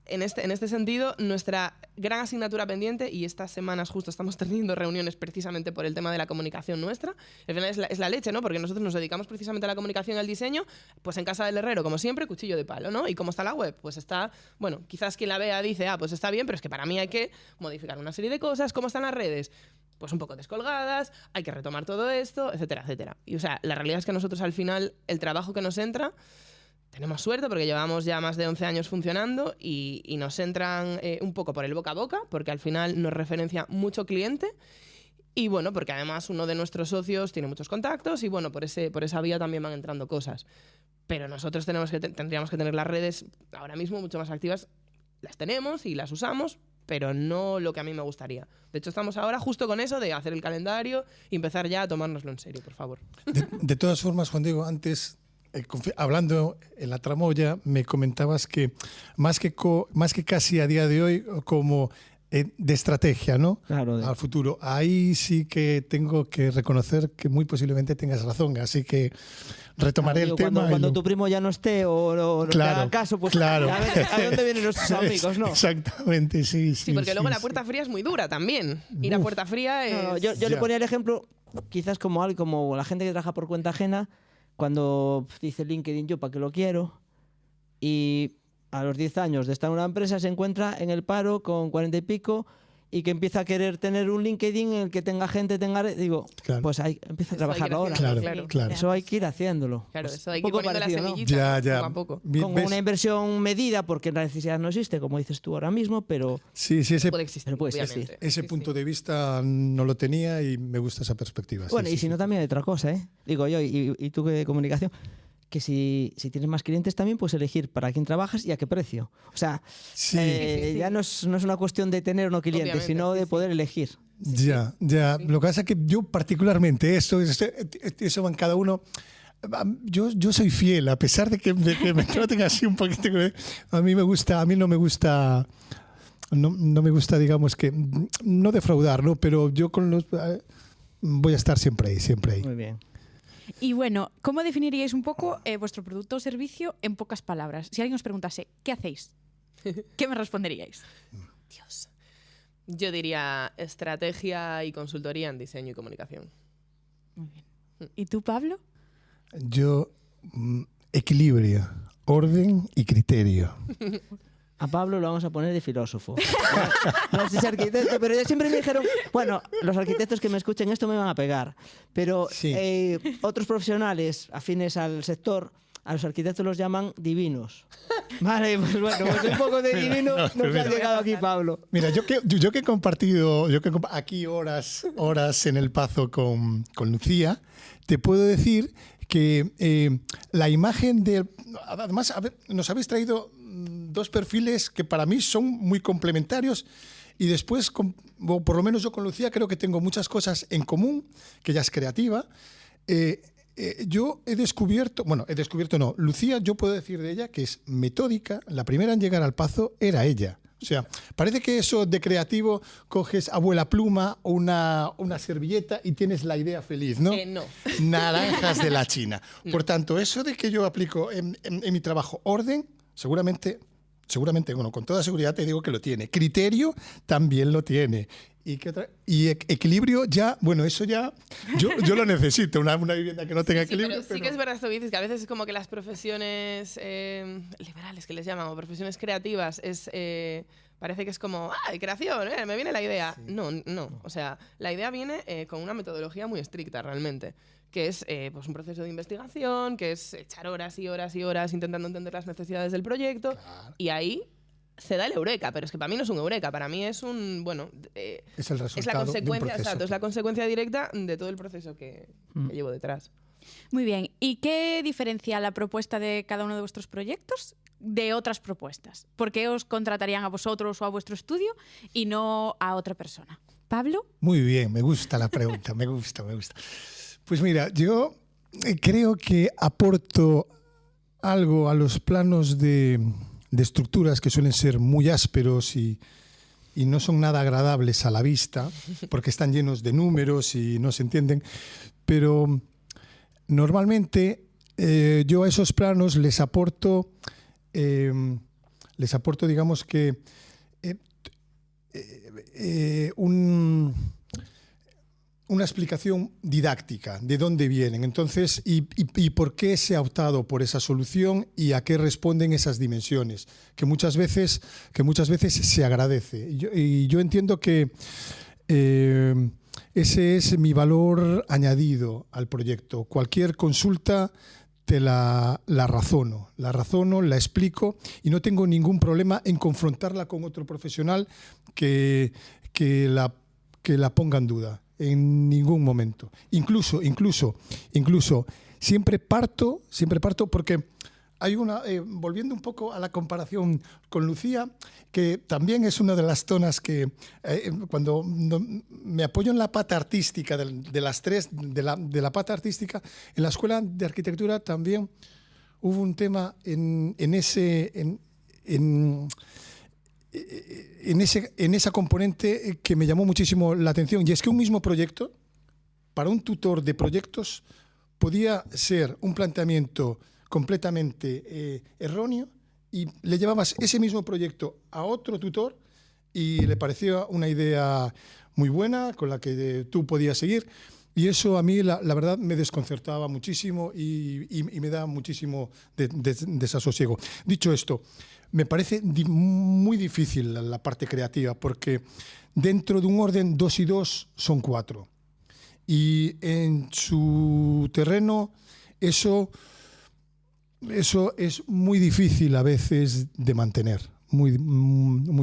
en este sentido, nuestra gran asignatura pendiente, y estas semanas justo estamos teniendo reuniones precisamente por el tema de la comunicación nuestra, al final es la leche, ¿no? Porque nosotros nos dedicamos precisamente a la comunicación y al diseño, pues en casa del herrero, como siempre, cuchillo de palo, ¿no? ¿Y cómo está la web? Pues está, bueno, quizás quien la vea dice, pues está bien, pero es que para mí hay que modificar una serie de cosas. ¿Cómo están las redes? Pues un poco descolgadas, hay que retomar todo esto, etcétera, etcétera. Y o sea, la realidad es que nosotros al final, el trabajo que nos entra, tenemos suerte porque llevamos ya más de 11 años funcionando y nos entran un poco por el boca a boca, porque al final nos referencia mucho cliente y bueno, porque además uno de nuestros socios tiene muchos contactos y bueno, por esa vía también van entrando cosas. Pero nosotros tendríamos que tener las redes ahora mismo mucho más activas. Las tenemos y las usamos, pero no lo que a mí me gustaría. De hecho, estamos ahora justo con eso de hacer el calendario y empezar ya a tomárnoslo en serio, por favor. De todas formas, Juan Diego, antes... hablando en la tramoya, me comentabas que más que casi a día de hoy, como de estrategia, ¿no? Claro, Al futuro. Ahí sí que tengo que reconocer que muy posiblemente tengas razón, así que retomaré el tema. Cuando tu primo ya no esté o no te haga caso, pues claro. a ver a dónde vienen nuestros amigos, ¿no? Exactamente, sí. Sí, porque luego la puerta fría es muy dura también. Ir a puerta fría es... No, yo le ponía el ejemplo, quizás como la gente que trabaja por cuenta ajena, cuando dice LinkedIn, yo para qué lo quiero, y a los 10 años de estar en una empresa se encuentra en el paro con 40 y pico y que empieza a querer tener un LinkedIn en el que tenga gente, digo, claro. Pues ahí empieza a trabajar ahora. Claro. Eso hay que ir haciéndolo. Claro, Pues eso hay un que ir poco poniendo la parecido, ¿no? semillita Ya. poco a poco. Con una inversión medida, porque la necesidad no existe, como dices tú ahora mismo, pero Sí, Puede existir, pero puede obviamente. existir. ese Sí, punto sí. de vista no lo tenía y me gusta esa perspectiva. bueno, sí, y si sí. no también hay otra cosa, ¿eh? Digo yo, y tú que de comunicación, que si tienes más clientes también puedes elegir para quién trabajas y a qué precio. O sea, Sí. Sí. ya no es una cuestión de tener o no clientes, Obviamente, sino sí, de sí. poder elegir. Ya. Lo que pasa es que yo particularmente, eso van cada uno... Yo soy fiel, a pesar de que me traten así un poquito. A mí no me gusta, digamos que, no defraudar, ¿no? Pero yo voy a estar siempre ahí. Muy bien. Y bueno, ¿cómo definiríais un poco vuestro producto o servicio en pocas palabras? Si alguien os preguntase, ¿qué hacéis? ¿Qué me responderíais? Dios. Yo diría estrategia y consultoría en diseño y comunicación. Muy bien. ¿Y tú, Pablo? Yo, equilibrio, orden y criterio. A Pablo lo vamos a poner de filósofo. No sé si es arquitecto, pero ya siempre me dijeron, bueno, los arquitectos que me escuchen esto me van a pegar, pero Sí. Otros profesionales afines al sector, a los arquitectos los llaman divinos. Vale, pues bueno, pues un poco de divino nos ha llegado aquí Pablo. Mira, yo que he compartido aquí horas en el Pazo con Lucía, te puedo decir que la imagen de... Además, nos habéis traído dos perfiles que para mí son muy complementarios y después, o por lo menos yo con Lucía, creo que tengo muchas cosas en común, que ella es creativa. Yo he descubierto, Lucía, yo puedo decir de ella que es metódica. La primera en llegar al Pazo era ella. O sea, parece que eso de creativo, coges abuela pluma o una servilleta y tienes la idea feliz, ¿no? No. Naranjas de la China. Por tanto, eso de que yo aplico en mi trabajo orden, seguramente, bueno, con toda seguridad te digo que lo tiene. Criterio también lo tiene. Y equilibrio ya, bueno, eso ya, yo lo necesito, una vivienda que no tenga equilibrio. Pero sí que es verdad esto que dices, que a veces es como que las profesiones liberales, que les llaman, o profesiones creativas, parece que es como, creación, me viene la idea. Sí. No, o sea, la idea viene con una metodología muy estricta realmente, que es pues un proceso de investigación, que es echar horas y horas y horas intentando entender las necesidades del proyecto, claro. Y ahí se da el eureka, pero es que para mí no es un eureka, para mí es un, bueno, es el resultado, es la consecuencia, de un proceso. Exacto, es la consecuencia directa de todo el proceso que llevo detrás. Muy bien, ¿y qué diferencia la propuesta de cada uno de vuestros proyectos de otras propuestas? ¿Por qué os contratarían a vosotros o a vuestro estudio y no a otra persona? ¿Pablo? Muy bien, me gusta la pregunta, me gusta. Pues mira, yo creo que aporto algo a los planos de estructuras que suelen ser muy ásperos y no son nada agradables a la vista, porque están llenos de números y no se entienden, pero normalmente yo a esos planos les aporto, digamos que, una explicación didáctica de dónde vienen, entonces, y por qué se ha optado por esa solución y a qué responden esas dimensiones, que muchas veces se agradece. Y yo entiendo que ese es mi valor añadido al proyecto. Cualquier consulta te la razono, la explico y no tengo ningún problema en confrontarla con otro profesional que la ponga en duda. En ningún momento. Incluso siempre parto porque hay una, volviendo un poco a la comparación con Lucía, que también es una de las zonas que cuando me apoyo en la pata artística de las tres, de la pata artística, en la Escuela de Arquitectura también hubo un tema en esa componente que me llamó muchísimo la atención, y es que un mismo proyecto, para un tutor de proyectos, podía ser un planteamiento completamente erróneo y le llevabas ese mismo proyecto a otro tutor y le parecía una idea muy buena con la que tú podías seguir, y eso a mí la verdad me desconcertaba muchísimo y me da muchísimo desasosiego. Dicho esto, me parece muy difícil la parte creativa, porque dentro de un orden 2 y 2 son 4. Y en su terreno eso es muy difícil a veces de mantener, muy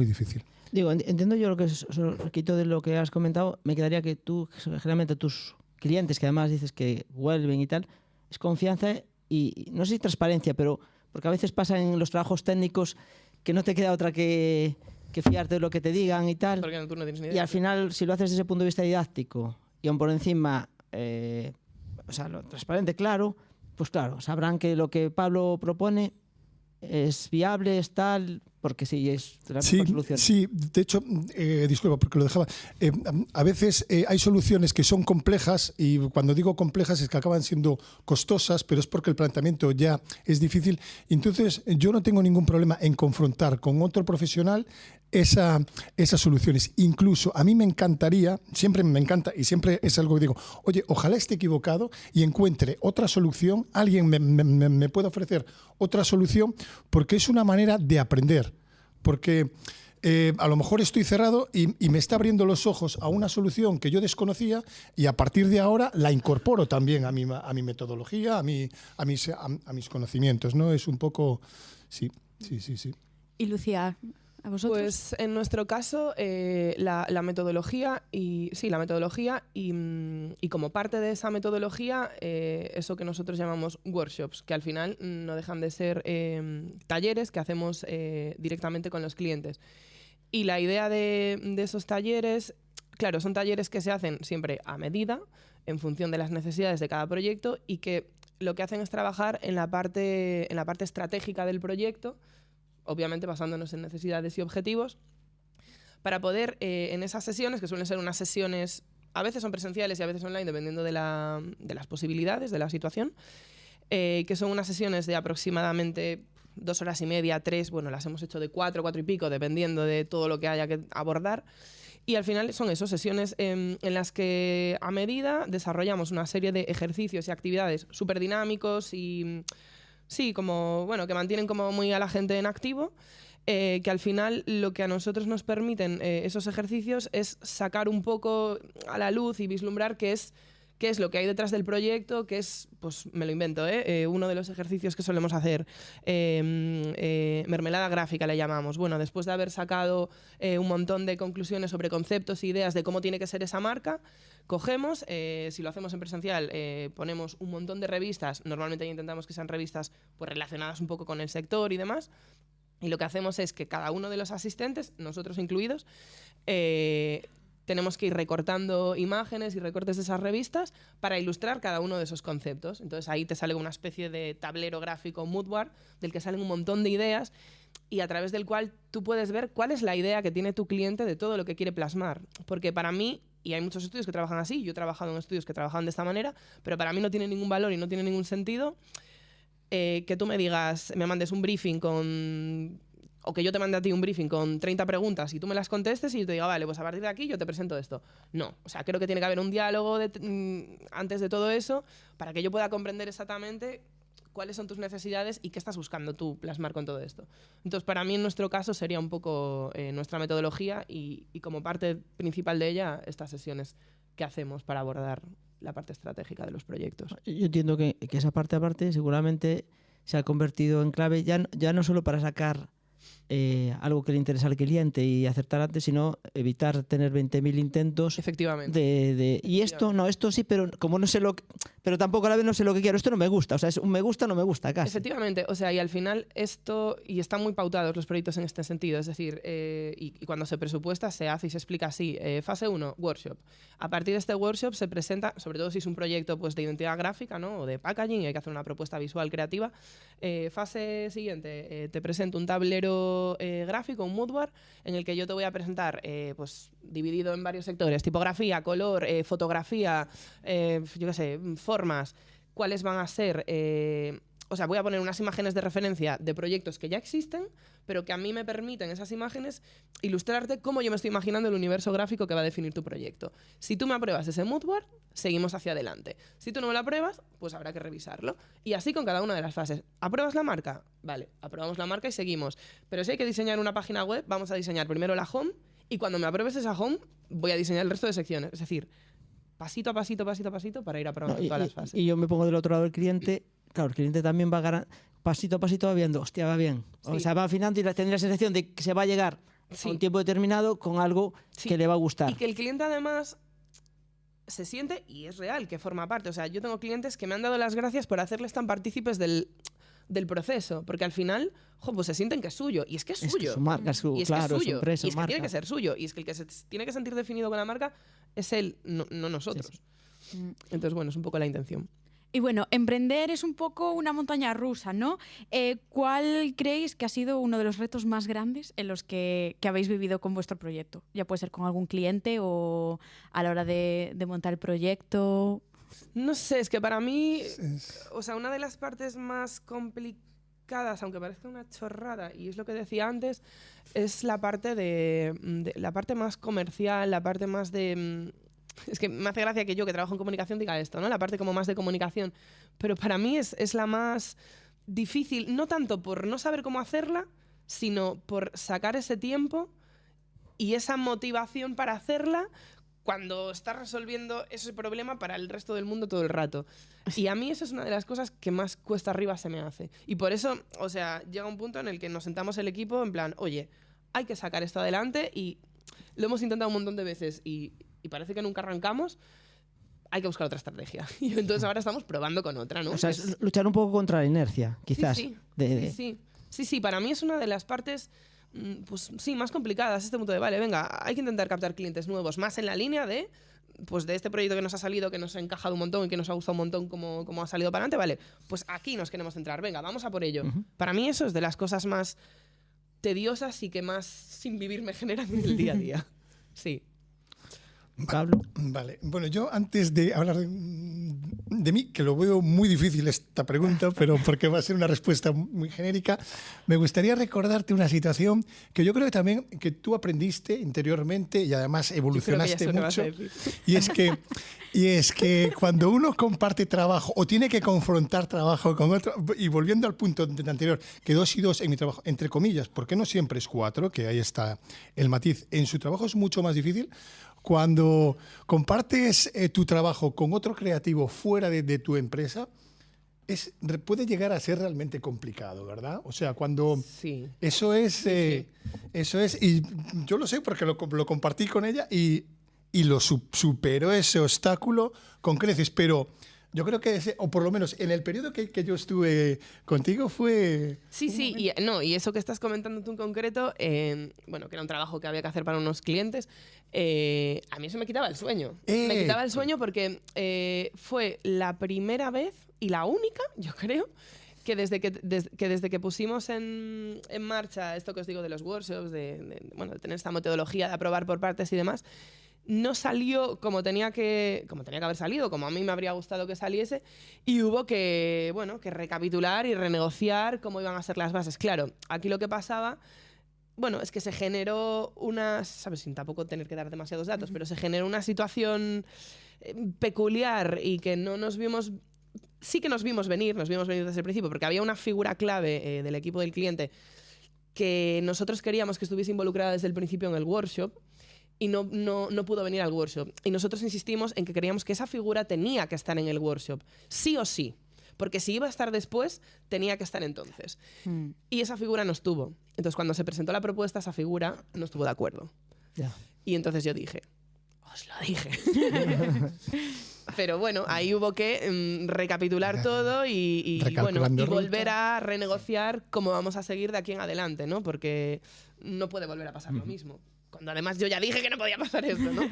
difícil. Digo, entiendo yo lo que es, quito de lo que has comentado, me quedaría que tú, generalmente tus clientes, que además dices que vuelven y tal, es confianza y no sé si transparencia, pero porque a veces pasa en los trabajos técnicos que no te queda otra que fiarte de lo que te digan y tal. Porque tú no tienes ni idea. Y al final, si lo haces desde ese punto de vista didáctico y aún por encima, o sea, lo transparente, claro, pues claro, sabrán que lo que Pablo propone es viable, es tal, porque sí, es la mejor solución. Sí, de hecho, disculpa porque lo dejaba, a veces hay soluciones que son complejas, y cuando digo complejas es que acaban siendo costosas, pero es porque el planteamiento ya es difícil. Entonces yo no tengo ningún problema en confrontar con otro profesional esas soluciones. Incluso a mí me encantaría, siempre me encanta y siempre es algo que digo, oye, ojalá esté equivocado y encuentre otra solución, alguien me pueda ofrecer otra solución, porque es una manera de aprender. Porque a lo mejor estoy cerrado y me está abriendo los ojos a una solución que yo desconocía, y a partir de ahora la incorporo también a mi metodología, a mis conocimientos, ¿no? Es un poco... Sí. Y Lucía, ¿a vosotros? Pues en nuestro caso, la metodología y como parte de esa metodología, eso que nosotros llamamos workshops, que al final no dejan de ser talleres que hacemos directamente con los clientes. Y la idea de esos talleres, claro, son talleres que se hacen siempre a medida, en función de las necesidades de cada proyecto, y que lo que hacen es trabajar en la parte estratégica del proyecto, obviamente basándonos en necesidades y objetivos, para poder en esas sesiones, que suelen ser unas sesiones, a veces son presenciales y a veces online, dependiendo de las posibilidades, de la situación, que son unas sesiones de aproximadamente 2 horas y media, 3, bueno, las hemos hecho de 4 y pico, dependiendo de todo lo que haya que abordar. Y al final son eso, sesiones en las que a medida desarrollamos una serie de ejercicios y actividades súper dinámicos y sí, como, bueno, que mantienen como muy a la gente en activo, que al final lo que a nosotros nos permiten esos ejercicios es sacar un poco a la luz y vislumbrar qué es lo que hay detrás del proyecto, que es, pues me lo invento, uno de los ejercicios que solemos hacer, mermelada gráfica le llamamos. Bueno, después de haber sacado un montón de conclusiones sobre conceptos e ideas de cómo tiene que ser esa marca, cogemos, si lo hacemos en presencial, ponemos un montón de revistas, normalmente intentamos que sean revistas pues, relacionadas un poco con el sector y demás, y lo que hacemos es que cada uno de los asistentes, nosotros incluidos, tenemos que ir recortando imágenes y recortes de esas revistas para ilustrar cada uno de esos conceptos. Entonces ahí te sale una especie de tablero gráfico moodboard del que salen un montón de ideas y a través del cual tú puedes ver cuál es la idea que tiene tu cliente de todo lo que quiere plasmar. Porque para mí, y hay muchos estudios que trabajan así, yo he trabajado en estudios que trabajan de esta manera, pero para mí no tiene ningún valor y no tiene ningún sentido que tú me digas, me mandes un briefing o que yo te mande a ti un briefing con 30 preguntas y tú me las contestes y yo te diga, vale, pues a partir de aquí yo te presento esto. No, o sea, creo que tiene que haber un diálogo antes de todo eso para que yo pueda comprender exactamente cuáles son tus necesidades y qué estás buscando tú plasmar con todo esto. Entonces, para mí, en nuestro caso, sería un poco nuestra metodología y como parte principal de ella, estas sesiones que hacemos para abordar la parte estratégica de los proyectos. Yo entiendo que esa parte aparte seguramente se ha convertido en clave ya no solo para sacar algo que le interesa al cliente y acertar antes, sino evitar tener 20.000 intentos. Efectivamente. Y esto sí, pero como no sé pero tampoco a la vez no sé lo que quiero, esto no me gusta, o sea, es un me gusta, no me gusta casi. Efectivamente, o sea, y al final esto, y están muy pautados los proyectos en este sentido, es decir, y cuando se presupuesta se hace y se explica así, fase 1, workshop. A partir de este workshop se presenta, sobre todo si es un proyecto pues, de identidad gráfica, ¿no? O de packaging, y hay que hacer una propuesta visual creativa. Fase siguiente, te presento un tablero gráfico, un moodboard, en el que yo te voy a presentar, pues dividido en varios sectores, tipografía, color, fotografía, yo qué sé, formas, cuáles van a ser, o sea, voy a poner unas imágenes de referencia de proyectos que ya existen, pero que a mí me permiten esas imágenes ilustrarte cómo yo me estoy imaginando el universo gráfico que va a definir tu proyecto. Si tú me apruebas ese moodboard, seguimos hacia adelante. Si tú no me lo apruebas, pues habrá que revisarlo. Y así con cada una de las fases. ¿Apruebas la marca? Vale, aprobamos la marca y seguimos. Pero si hay que diseñar una página web, vamos a diseñar primero la home y cuando me apruebes esa home, voy a diseñar el resto de secciones. Es decir, pasito a pasito para ir aprobando todas las fases. Y yo me pongo del otro lado del cliente. Claro, el cliente también va pasito a pasito va viendo, hostia, va bien. Sí. O sea, va afinando y tendrá la sensación de que se va a llegar a un tiempo determinado con algo que le va a gustar. Y que el cliente además se siente, y es real, que forma parte. O sea, yo tengo clientes que me han dado las gracias por hacerles tan partícipes del proceso, porque al final, pues se sienten que es suyo, y es que es suyo. Que su marca, es suyo. Y es que tiene que ser suyo, y es que el que se tiene que sentir definido con la marca es él, no nosotros. Sí. Entonces, bueno, es un poco la intención. Y bueno, emprender es un poco una montaña rusa, ¿no? ¿Cuál creéis que ha sido uno de los retos más grandes en los que habéis vivido con vuestro proyecto? Ya puede ser con algún cliente o a la hora de montar el proyecto. No sé, es que para mí, o sea, una de las partes más complicadas, aunque parezca una chorrada, y es lo que decía antes, es la parte la parte más comercial, la parte más de... Es que me hace gracia que yo, que trabajo en comunicación, diga esto, ¿no? La parte como más de comunicación. Pero para mí es la más difícil, no tanto por no saber cómo hacerla, sino por sacar ese tiempo y esa motivación para hacerla cuando estás resolviendo ese problema para el resto del mundo todo el rato. Y a mí eso es una de las cosas que más cuesta arriba se me hace. Y por eso, o sea, llega un punto en el que nos sentamos el equipo en plan, oye, hay que sacar esto adelante y lo hemos intentado un montón de veces y parece que nunca arrancamos, hay que buscar otra estrategia. Y entonces ahora estamos probando con otra, ¿no? O sea, es luchar un poco contra la inercia, quizás. Sí, para mí es una de las partes pues sí, más complicadas, este punto de, vale, venga, hay que intentar captar clientes nuevos, más en la línea de este proyecto que nos ha salido, que nos ha encajado un montón y que nos ha gustado un montón como ha salido para adelante, vale, pues aquí nos queremos centrar, venga, vamos a por ello. Para mí eso es de las cosas más tediosas y que más sin vivir me generan en el día a día. Sí. Pablo. Vale, bueno, yo antes de hablar de mí, que lo veo muy difícil esta pregunta, pero porque va a ser una respuesta muy genérica, me gustaría recordarte una situación que yo creo que también que tú aprendiste interiormente y además evolucionaste mucho. Y es que cuando uno comparte trabajo o tiene que confrontar trabajo con otro, y volviendo al punto anterior, que 2 y 2 en mi trabajo, entre comillas, porque no siempre es 4, que ahí está el matiz, en su trabajo es mucho más difícil. Cuando compartes tu trabajo con otro creativo fuera de tu empresa, puede llegar a ser realmente complicado, ¿verdad? O sea, cuando Sí. eso es, y yo lo sé porque lo compartí con ella y lo superó ese obstáculo con creces, pero yo creo que, o por lo menos en el periodo que yo estuve contigo fue... Sí, y eso que estás comentando tú en concreto, bueno, que era un trabajo que había que hacer para unos clientes, a mí eso me quitaba el sueño. Me quitaba el sueño porque fue la primera vez y la única, yo creo, que desde que pusimos en marcha esto que os digo de los workshops, de tener esta metodología de aprobar por partes y demás, no salió como tenía que haber salido, como a mí me habría gustado que saliese, y hubo que recapitular y renegociar cómo iban a ser las bases. Claro, aquí lo que pasaba, es que se generó ¿sabes? Sin tampoco tener que dar demasiados datos, pero se generó una situación peculiar y que no nos vimos... Sí que nos vimos venir desde el principio, porque había una figura clave del equipo del cliente que nosotros queríamos que estuviese involucrada desde el principio en el workshop, y no pudo venir al workshop. Y nosotros insistimos en que queríamos que esa figura tenía que estar en el workshop, sí o sí. Porque si iba a estar después, tenía que estar entonces. Y esa figura no estuvo. Entonces, cuando se presentó la propuesta, esa figura no estuvo de acuerdo. Ya. Y entonces yo dije, os lo dije. Pero bueno, ahí hubo que recapitular todo y volver a renegociar cómo vamos a seguir de aquí en adelante, ¿no? Porque no puede volver a pasar lo mismo. Cuando además yo ya dije que no podía pasar esto, ¿no?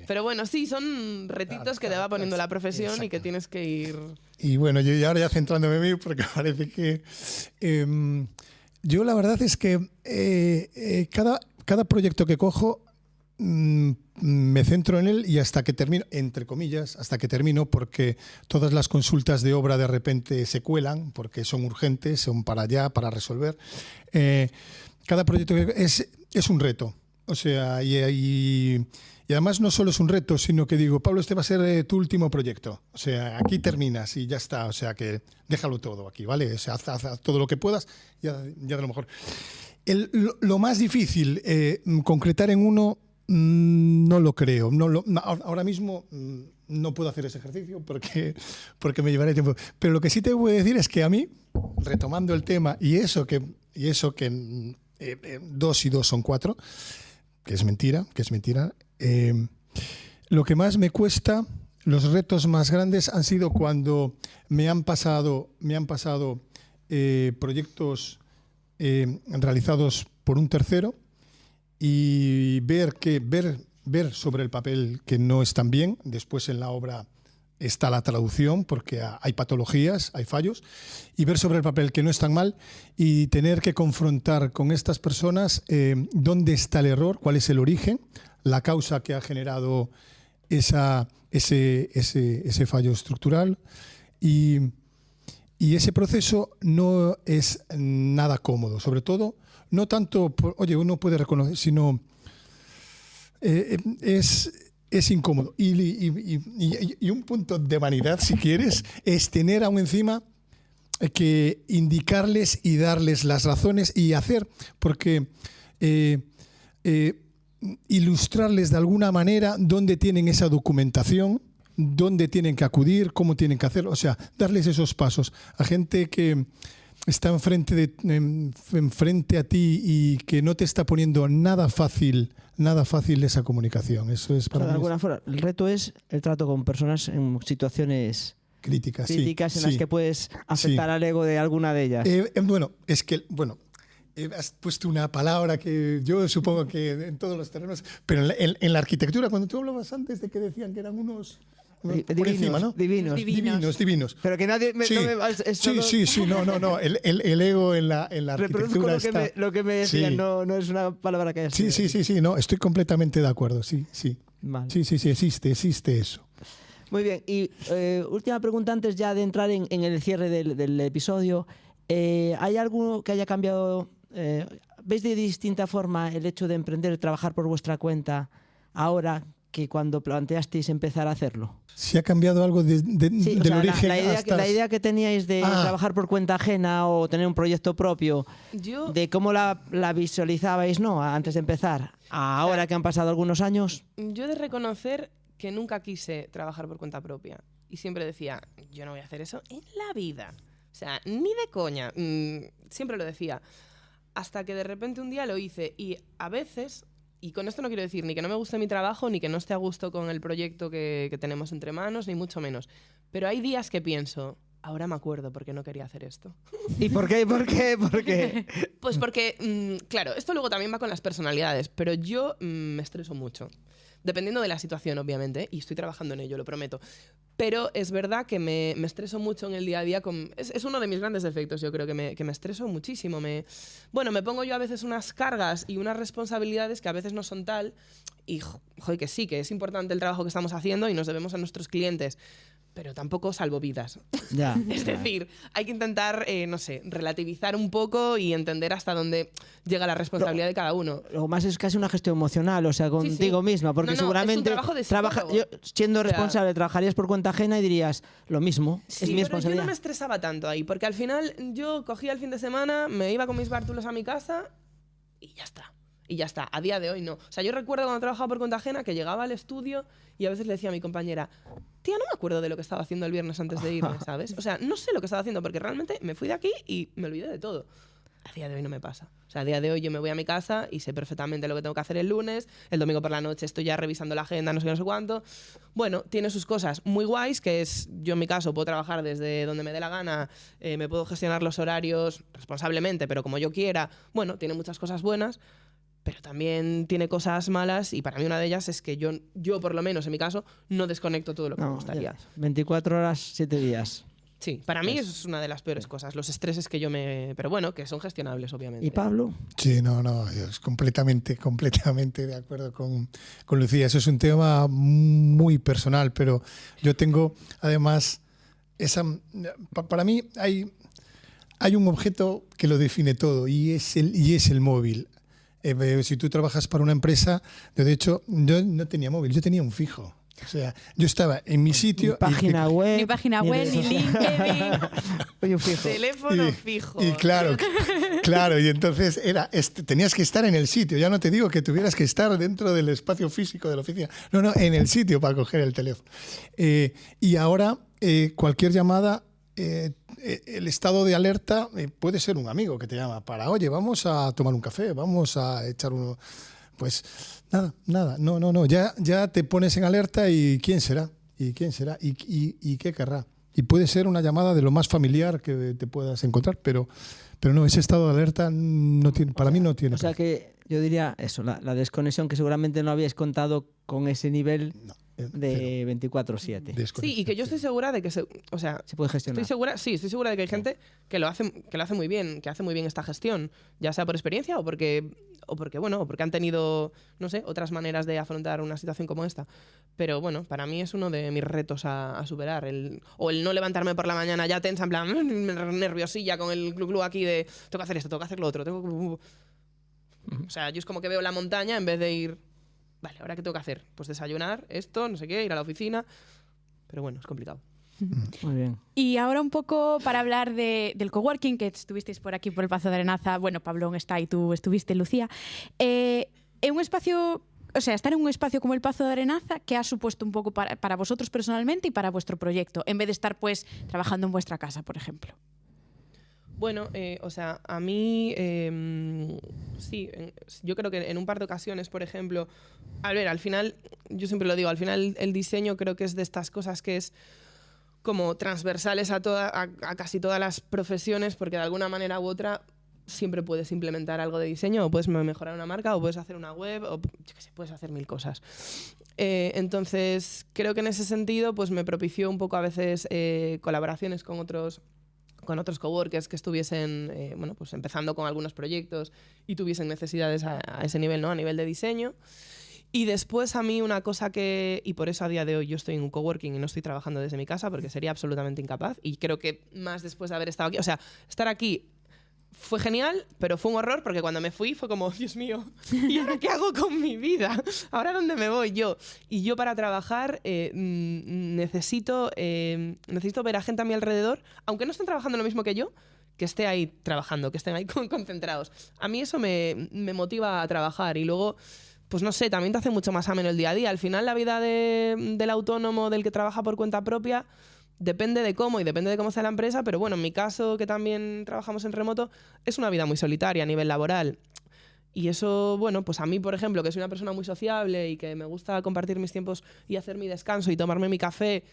Pero bueno, sí, son retitos que te va poniendo la profesión y que tienes que ir... Y bueno, yo ahora ya centrándome en mí, porque parece que... yo la verdad es que cada proyecto que cojo me centro en él y hasta que termino, entre comillas, hasta que termino, porque todas las consultas de obra de repente se cuelan, porque son urgentes, son para allá, para resolver. Cada proyecto es un reto. O sea, y además no solo es un reto, sino que digo, Pablo, este va a ser tu último proyecto. O sea, aquí terminas y ya está. O sea, que déjalo todo aquí, ¿vale? O sea, haz todo lo que puedas, ya de lo mejor. Lo más difícil, concretar en uno, no lo creo. Ahora mismo no puedo hacer ese ejercicio porque me llevaré tiempo. Pero lo que sí te voy a decir es que a mí, retomando el tema, y eso que 2 y 2 son 4, que es mentira, lo que más me cuesta, los retos más grandes han sido cuando me han pasado proyectos realizados por un tercero y ver sobre el papel que no están bien. Después en la obra está la traducción porque hay patologías, hay fallos, y ver sobre el papel que no están mal y tener que confrontar con estas personas dónde está el error, cuál es el origen, la causa que ha generado ese fallo estructural. Y ese proceso no es nada cómodo, sobre todo, no tanto, uno puede reconocer, sino es incómodo. Y un punto de vanidad, si quieres, es tener aún encima que indicarles y darles las razones y hacer, porque ilustrarles de alguna manera dónde tienen esa documentación, dónde tienen que acudir, cómo tienen que hacerlo, o sea, darles esos pasos a gente que está enfrente a ti y que no te está poniendo nada fácil esa comunicación. Eso es para mí. De alguna forma, el reto es el trato con personas en situaciones críticas en las que puedes afectar al ego de alguna de ellas. Has puesto una palabra que yo supongo que en todos los terrenos, pero en la arquitectura, cuando tú hablabas antes de que decían que eran unos por encima, ¿no? Divinos. Divinos. Pero que nadie Sí, no me, sí, no. El ego en la reproduzco arquitectura lo que me decían, Sí. no es una palabra que es. Sí, no, estoy completamente de acuerdo, sí. Vale. Sí, existe eso. Muy bien, y última pregunta antes ya de entrar en el cierre del episodio. ¿Hay algo que haya cambiado? ¿Veis de distinta forma el hecho de emprender y trabajar por vuestra cuenta ahora que cuando planteasteis empezar a hacerlo? ¿Si ha cambiado algo Sí, del origen la idea que teníais de trabajar por cuenta ajena o tener un proyecto propio, de cómo la visualizabais, ¿no? Antes de empezar, ahora que han pasado algunos años. Yo he de reconocer que nunca quise trabajar por cuenta propia y siempre decía, yo no voy a hacer eso en la vida. O sea, ni de coña. Siempre lo decía. Hasta que de repente un día lo hice y a veces, y con esto no quiero decir ni que no me guste mi trabajo, ni que no esté a gusto con el proyecto que tenemos entre manos, ni mucho menos. Pero hay días que pienso, ahora me acuerdo por qué no quería hacer esto. ¿Y por qué? ¿Por qué? Pues porque, claro, esto luego también va con las personalidades, pero yo me estreso mucho. Dependiendo de la situación, obviamente, y estoy trabajando en ello, lo prometo. Pero es verdad que me estreso mucho en el día a día. Es uno de mis grandes defectos, yo creo que me estreso muchísimo. Me pongo yo a veces unas cargas y unas responsabilidades que a veces no son tal. Y, joder, que sí, que es importante el trabajo que estamos haciendo y nos debemos a nuestros clientes. Pero tampoco salvo vidas. Ya. Es decir, hay que intentar, relativizar un poco y entender hasta dónde llega la responsabilidad de cada uno. Lo más es casi una gestión emocional, o sea, contigo misma, porque seguramente es un trabajo de psicólogo. siendo responsable, trabajarías por cuenta ajena y dirías lo mismo, Sí, es mi pero responsabilidad. yo no me estresaba tanto ahí, porque al final yo cogía el fin de semana, me iba con mis bártulos a mi casa y ya está. Y ya está, a día de hoy no. O sea, yo recuerdo cuando trabajaba por cuenta ajena que llegaba al estudio y a veces le decía a mi compañera, tía, no me acuerdo de lo que estaba haciendo el viernes antes de irme, ¿sabes? O sea, no sé lo que estaba haciendo porque realmente me fui de aquí y me olvidé de todo. A día de hoy no me pasa. O sea, a día de hoy yo me voy a mi casa y sé perfectamente lo que tengo que hacer el lunes, el domingo por la noche estoy ya revisando la agenda, no sé qué, no sé cuánto. Bueno, tiene sus cosas muy guays, que es, yo en mi caso puedo trabajar desde donde me dé la gana, me puedo gestionar los horarios responsablemente, pero como yo quiera. Bueno, tiene muchas cosas buenas, pero también tiene cosas malas y para mí una de ellas es que yo por lo menos en mi caso, no desconecto todo lo que me gustaría. 24 horas, 7 días. Sí, para mí eso es una de las peores cosas, los estreses que pero bueno, que son gestionables, obviamente. ¿Y Pablo? Sí, no, yo es completamente de acuerdo con Lucía. Eso es un tema muy personal, pero yo tengo además para mí hay un objeto que lo define todo y es el móvil. Si tú trabajas para una empresa, de hecho, yo no tenía móvil, yo tenía un fijo. O sea, yo estaba en mi sitio. Ni página web, ni LinkedIn. Oye, un fijo. Teléfono fijo. Y claro, y entonces tenías que estar en el sitio. Ya no te digo que tuvieras que estar dentro del espacio físico de la oficina. No, en el sitio para coger el teléfono. Y ahora, cualquier llamada, el estado de alerta puede ser un amigo que te llama para, oye, vamos a tomar un café, vamos a echar uno. Pues nada, no, ya te pones en alerta y quién será, y qué querrá. Y puede ser una llamada de lo más familiar que te puedas encontrar, pero no, ese estado de alerta para mí no tiene. O sea que yo diría eso, la desconexión, que seguramente no habíais contado con ese nivel de 24/7. Sí, y que yo estoy segura de que se puede gestionar. Estoy segura de que hay gente que lo hace muy bien, que hace muy bien esta gestión, ya sea por experiencia o porque han tenido, no sé, otras maneras de afrontar una situación como esta. Pero bueno, para mí es uno de mis retos a superar, el no levantarme por la mañana ya tensa, en plan nerviosilla con el glu aquí de tengo que hacer esto, tengo que hacer lo otro, O sea, yo es como que veo la montaña en vez de ir, vale, ¿ahora qué tengo que hacer? Pues desayunar, esto, no sé qué, ir a la oficina. Pero bueno, es complicado. Muy bien. Y ahora un pouco para hablar del coworking, que estuvisteis por aquí por el Pazo de Arenaza. Bueno, Pablón está y tú estuviste, Lucía. Un espacio, o sea, estar en un espacio como el Pazo de Arenaza, ¿qué ha supuesto un poco para vosotros personalmente y para vuestro proyecto? En vez de estar, pues, trabajando en vuestra casa, por ejemplo. Bueno, a mí sí, yo creo que en un par de ocasiones, por ejemplo, al final, yo siempre lo digo, al final el diseño creo que es de estas cosas que es como transversales a casi todas las profesiones, porque de alguna manera u otra siempre puedes implementar algo de diseño, o puedes mejorar una marca, o puedes hacer una web, o yo qué sé, puedes hacer mil cosas. Entonces, creo que en ese sentido pues me propició un poco a veces colaboraciones con otros coworkers que estuviesen bueno, pues empezando con algunos proyectos y tuviesen necesidades a ese nivel, ¿no? A nivel de diseño. Y después a mí una cosa y por eso a día de hoy yo estoy en un coworking y no estoy trabajando desde mi casa porque sería absolutamente incapaz, y creo que más después de haber estado aquí, o sea, estar aquí fue genial, pero fue un horror porque cuando me fui fue como, Dios mío, ¿y ahora qué hago con mi vida? ¿Ahora dónde me voy yo? Y yo para trabajar necesito ver a gente a mi alrededor, aunque no estén trabajando lo mismo que yo, que esté ahí trabajando, que estén ahí concentrados. A mí eso me motiva a trabajar, y luego, pues no sé, también te hace mucho más ameno el día a día. Al final la vida del autónomo, del que trabaja por cuenta propia, depende de cómo y depende de cómo sea la empresa, pero bueno, en mi caso, que también trabajamos en remoto, es una vida muy solitaria a nivel laboral. Y eso, bueno, pues a mí, por ejemplo, que soy una persona muy sociable y que me gusta compartir mis tiempos y hacer mi descanso y tomarme mi café,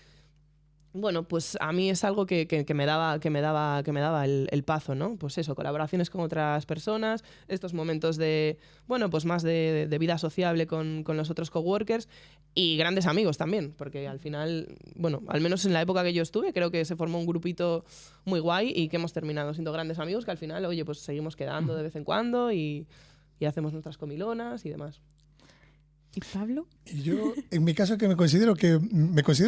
bueno, pues a mí es algo que me daba el pazo, ¿no? Pues eso, colaboraciones con otras personas, estos momentos de, bueno, pues más de vida sociable con los otros coworkers, y grandes amigos también, porque al final, bueno, al menos en la época que yo estuve, creo que se formó un grupito muy guay y que hemos terminado siendo grandes amigos, que al final, oye, pues seguimos quedando de vez en cuando y hacemos nuestras comilonas y demás. ¿Y Pablo? Yo, en mi caso, que me considero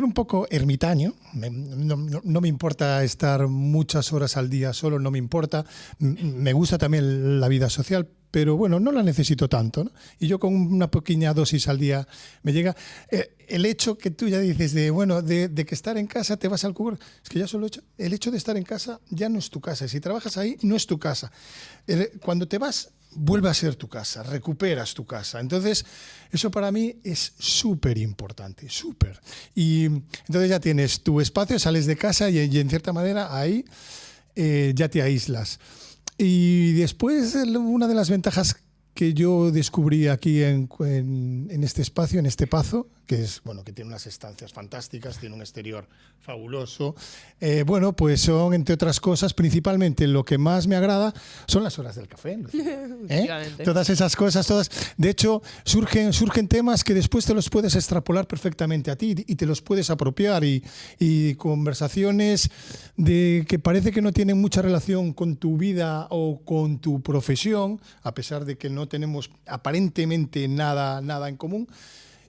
un poco ermitaño. No me importa estar muchas horas al día solo, no me importa. Me gusta también la vida social, pero bueno, no la necesito tanto, ¿no? Y yo con una pequeña dosis al día me llega. El hecho que tú ya dices de que estar en casa te vas al cubo, es que ya solo el hecho de estar en casa ya no es tu casa. Si trabajas ahí, no es tu casa. Cuando te vas, vuelve a ser tu casa, recuperas tu casa. Entonces, eso para mí es súper importante, súper. Y entonces ya tienes tu espacio, sales de casa y en cierta manera ahí ya te aíslas. Y después, una de las ventajas que yo descubrí aquí en este espacio, en este Pazo, que es, bueno, que tiene unas estancias fantásticas, tiene un exterior fabuloso. Bueno, pues son, entre otras cosas, principalmente lo que más me agrada son las horas del café. Todas esas cosas, todas. De hecho, surgen temas que después te los puedes extrapolar perfectamente a ti y te los puedes apropiar, y conversaciones que parece que no tienen mucha relación con tu vida o con tu profesión, a pesar de que no tenemos aparentemente nada en común,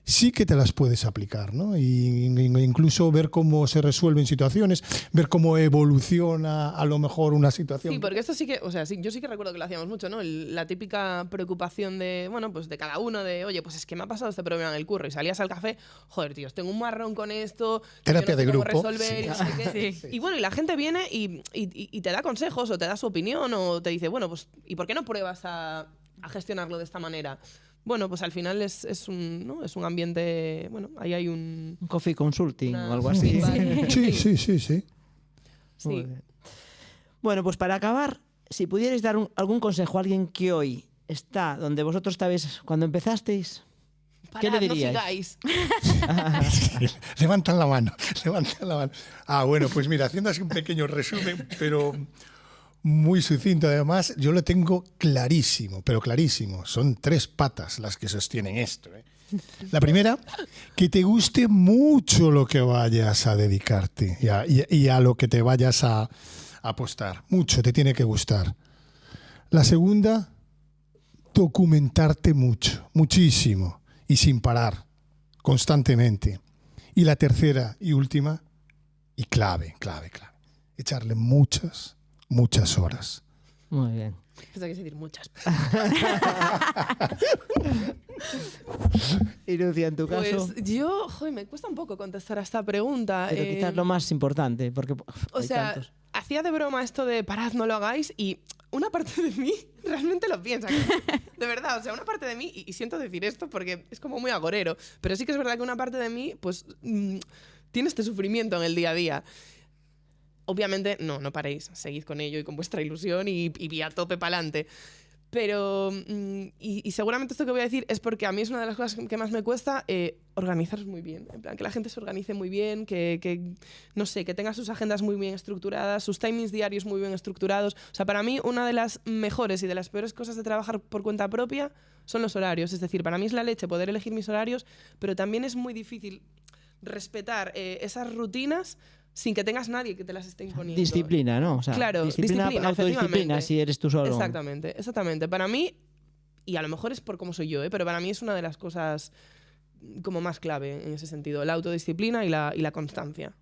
sí que te las puedes aplicar, ¿no? Y incluso ver cómo se resuelven situaciones, ver cómo evoluciona a lo mejor una situación. Sí, porque esto sí que, o sea, sí, yo sí que recuerdo que lo hacíamos mucho, ¿no? La típica preocupación de, bueno, pues de cada uno, de, oye, pues es que me ha pasado este problema en el curro, y salías al café, joder, tío, tengo un marrón con esto, terapia de grupo. Resolver, sí. Y no sé qué. Sí. Y bueno, y la gente viene y te da consejos o te da su opinión o te dice, bueno, pues, ¿y por qué no pruebas a gestionarlo de esta manera? Bueno, pues al final es un ambiente, bueno, ahí hay un coffee consulting o algo así. Sí. Sí. Bueno, pues para acabar, si pudierais dar algún consejo a alguien que hoy está donde vosotros estabais cuando empezasteis, ¿qué le diríais? No sigáis. Levantan la mano. Ah, bueno, pues mira, haciendo así un pequeño resumen, pero muy sucinto. Además, yo lo tengo clarísimo, pero clarísimo. Son 3 patas las que sostienen esto, ¿eh? La primera, que te guste mucho lo que vayas a dedicarte y a lo que te vayas a apostar. Mucho te tiene que gustar. La segunda, documentarte mucho, muchísimo y sin parar, constantemente. Y la tercera y última, y clave, echarle muchas horas. Muy bien. Eso hay que decir muchas. Y Lucía, en tu caso. Pues yo, me cuesta un poco contestar a esta pregunta. Pero quizás lo más importante, porque o sea, tantos. Hacía de broma esto de parad, no lo hagáis, y una parte de mí realmente lo piensa. De verdad, o sea, una parte de mí, y siento decir esto porque es como muy agorero, pero sí que es verdad que una parte de mí, pues, tiene este sufrimiento en el día a día. Obviamente, no paréis, seguid con ello y con vuestra ilusión y a tope pa'lante. Pero, y seguramente esto que voy a decir es porque a mí es una de las cosas que más me cuesta organizar muy bien. En plan, que la gente se organice muy bien, no sé, que tenga sus agendas muy bien estructuradas, sus timings diarios muy bien estructurados. O sea, para mí una de las mejores y de las peores cosas de trabajar por cuenta propia son los horarios. Es decir, para mí es la leche poder elegir mis horarios, pero también es muy difícil respetar esas rutinas sin que tengas nadie que te las esté imponiendo. Disciplina, ¿no? O sea, claro, disciplina, autodisciplina, si eres tú solo. Exactamente. Para mí, y a lo mejor es por cómo soy yo, pero para mí es una de las cosas como más clave en ese sentido, la autodisciplina y la constancia.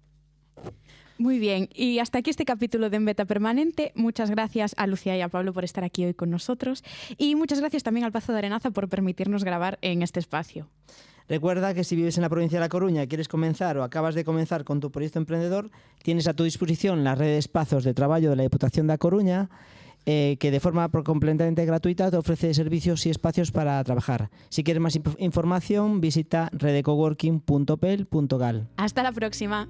Muy bien, y hasta aquí este capítulo de En Beta Permanente. Muchas gracias a Lucía y a Pablo por estar aquí hoy con nosotros, y muchas gracias también al Pazo de Arenaza por permitirnos grabar en este espacio. Recuerda que si vives en la provincia de La Coruña, quieres comenzar o acabas de comenzar con tu proyecto emprendedor, tienes a tu disposición la red de espazos de trabajo de la Diputación da Coruña, que de forma completamente gratuita te ofrece servicios y espacios para trabajar. Si quieres más información, visita redecoworking.pel.gal. Hasta la próxima.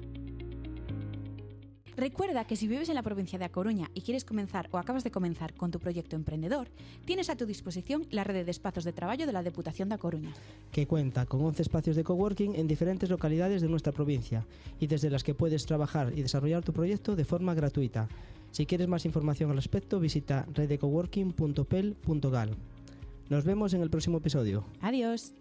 Recuerda que si vives en la provincia de A Coruña y quieres comenzar o acabas de comenzar con tu proyecto emprendedor, tienes a tu disposición la red de espacios de trabajo de la Diputación da Coruña, que cuenta con 11 espacios de coworking en diferentes localidades de nuestra provincia y desde las que puedes trabajar y desarrollar tu proyecto de forma gratuita. Si quieres más información al respecto, visita redecoworking.pel.gal. Nos vemos en el próximo episodio. Adiós.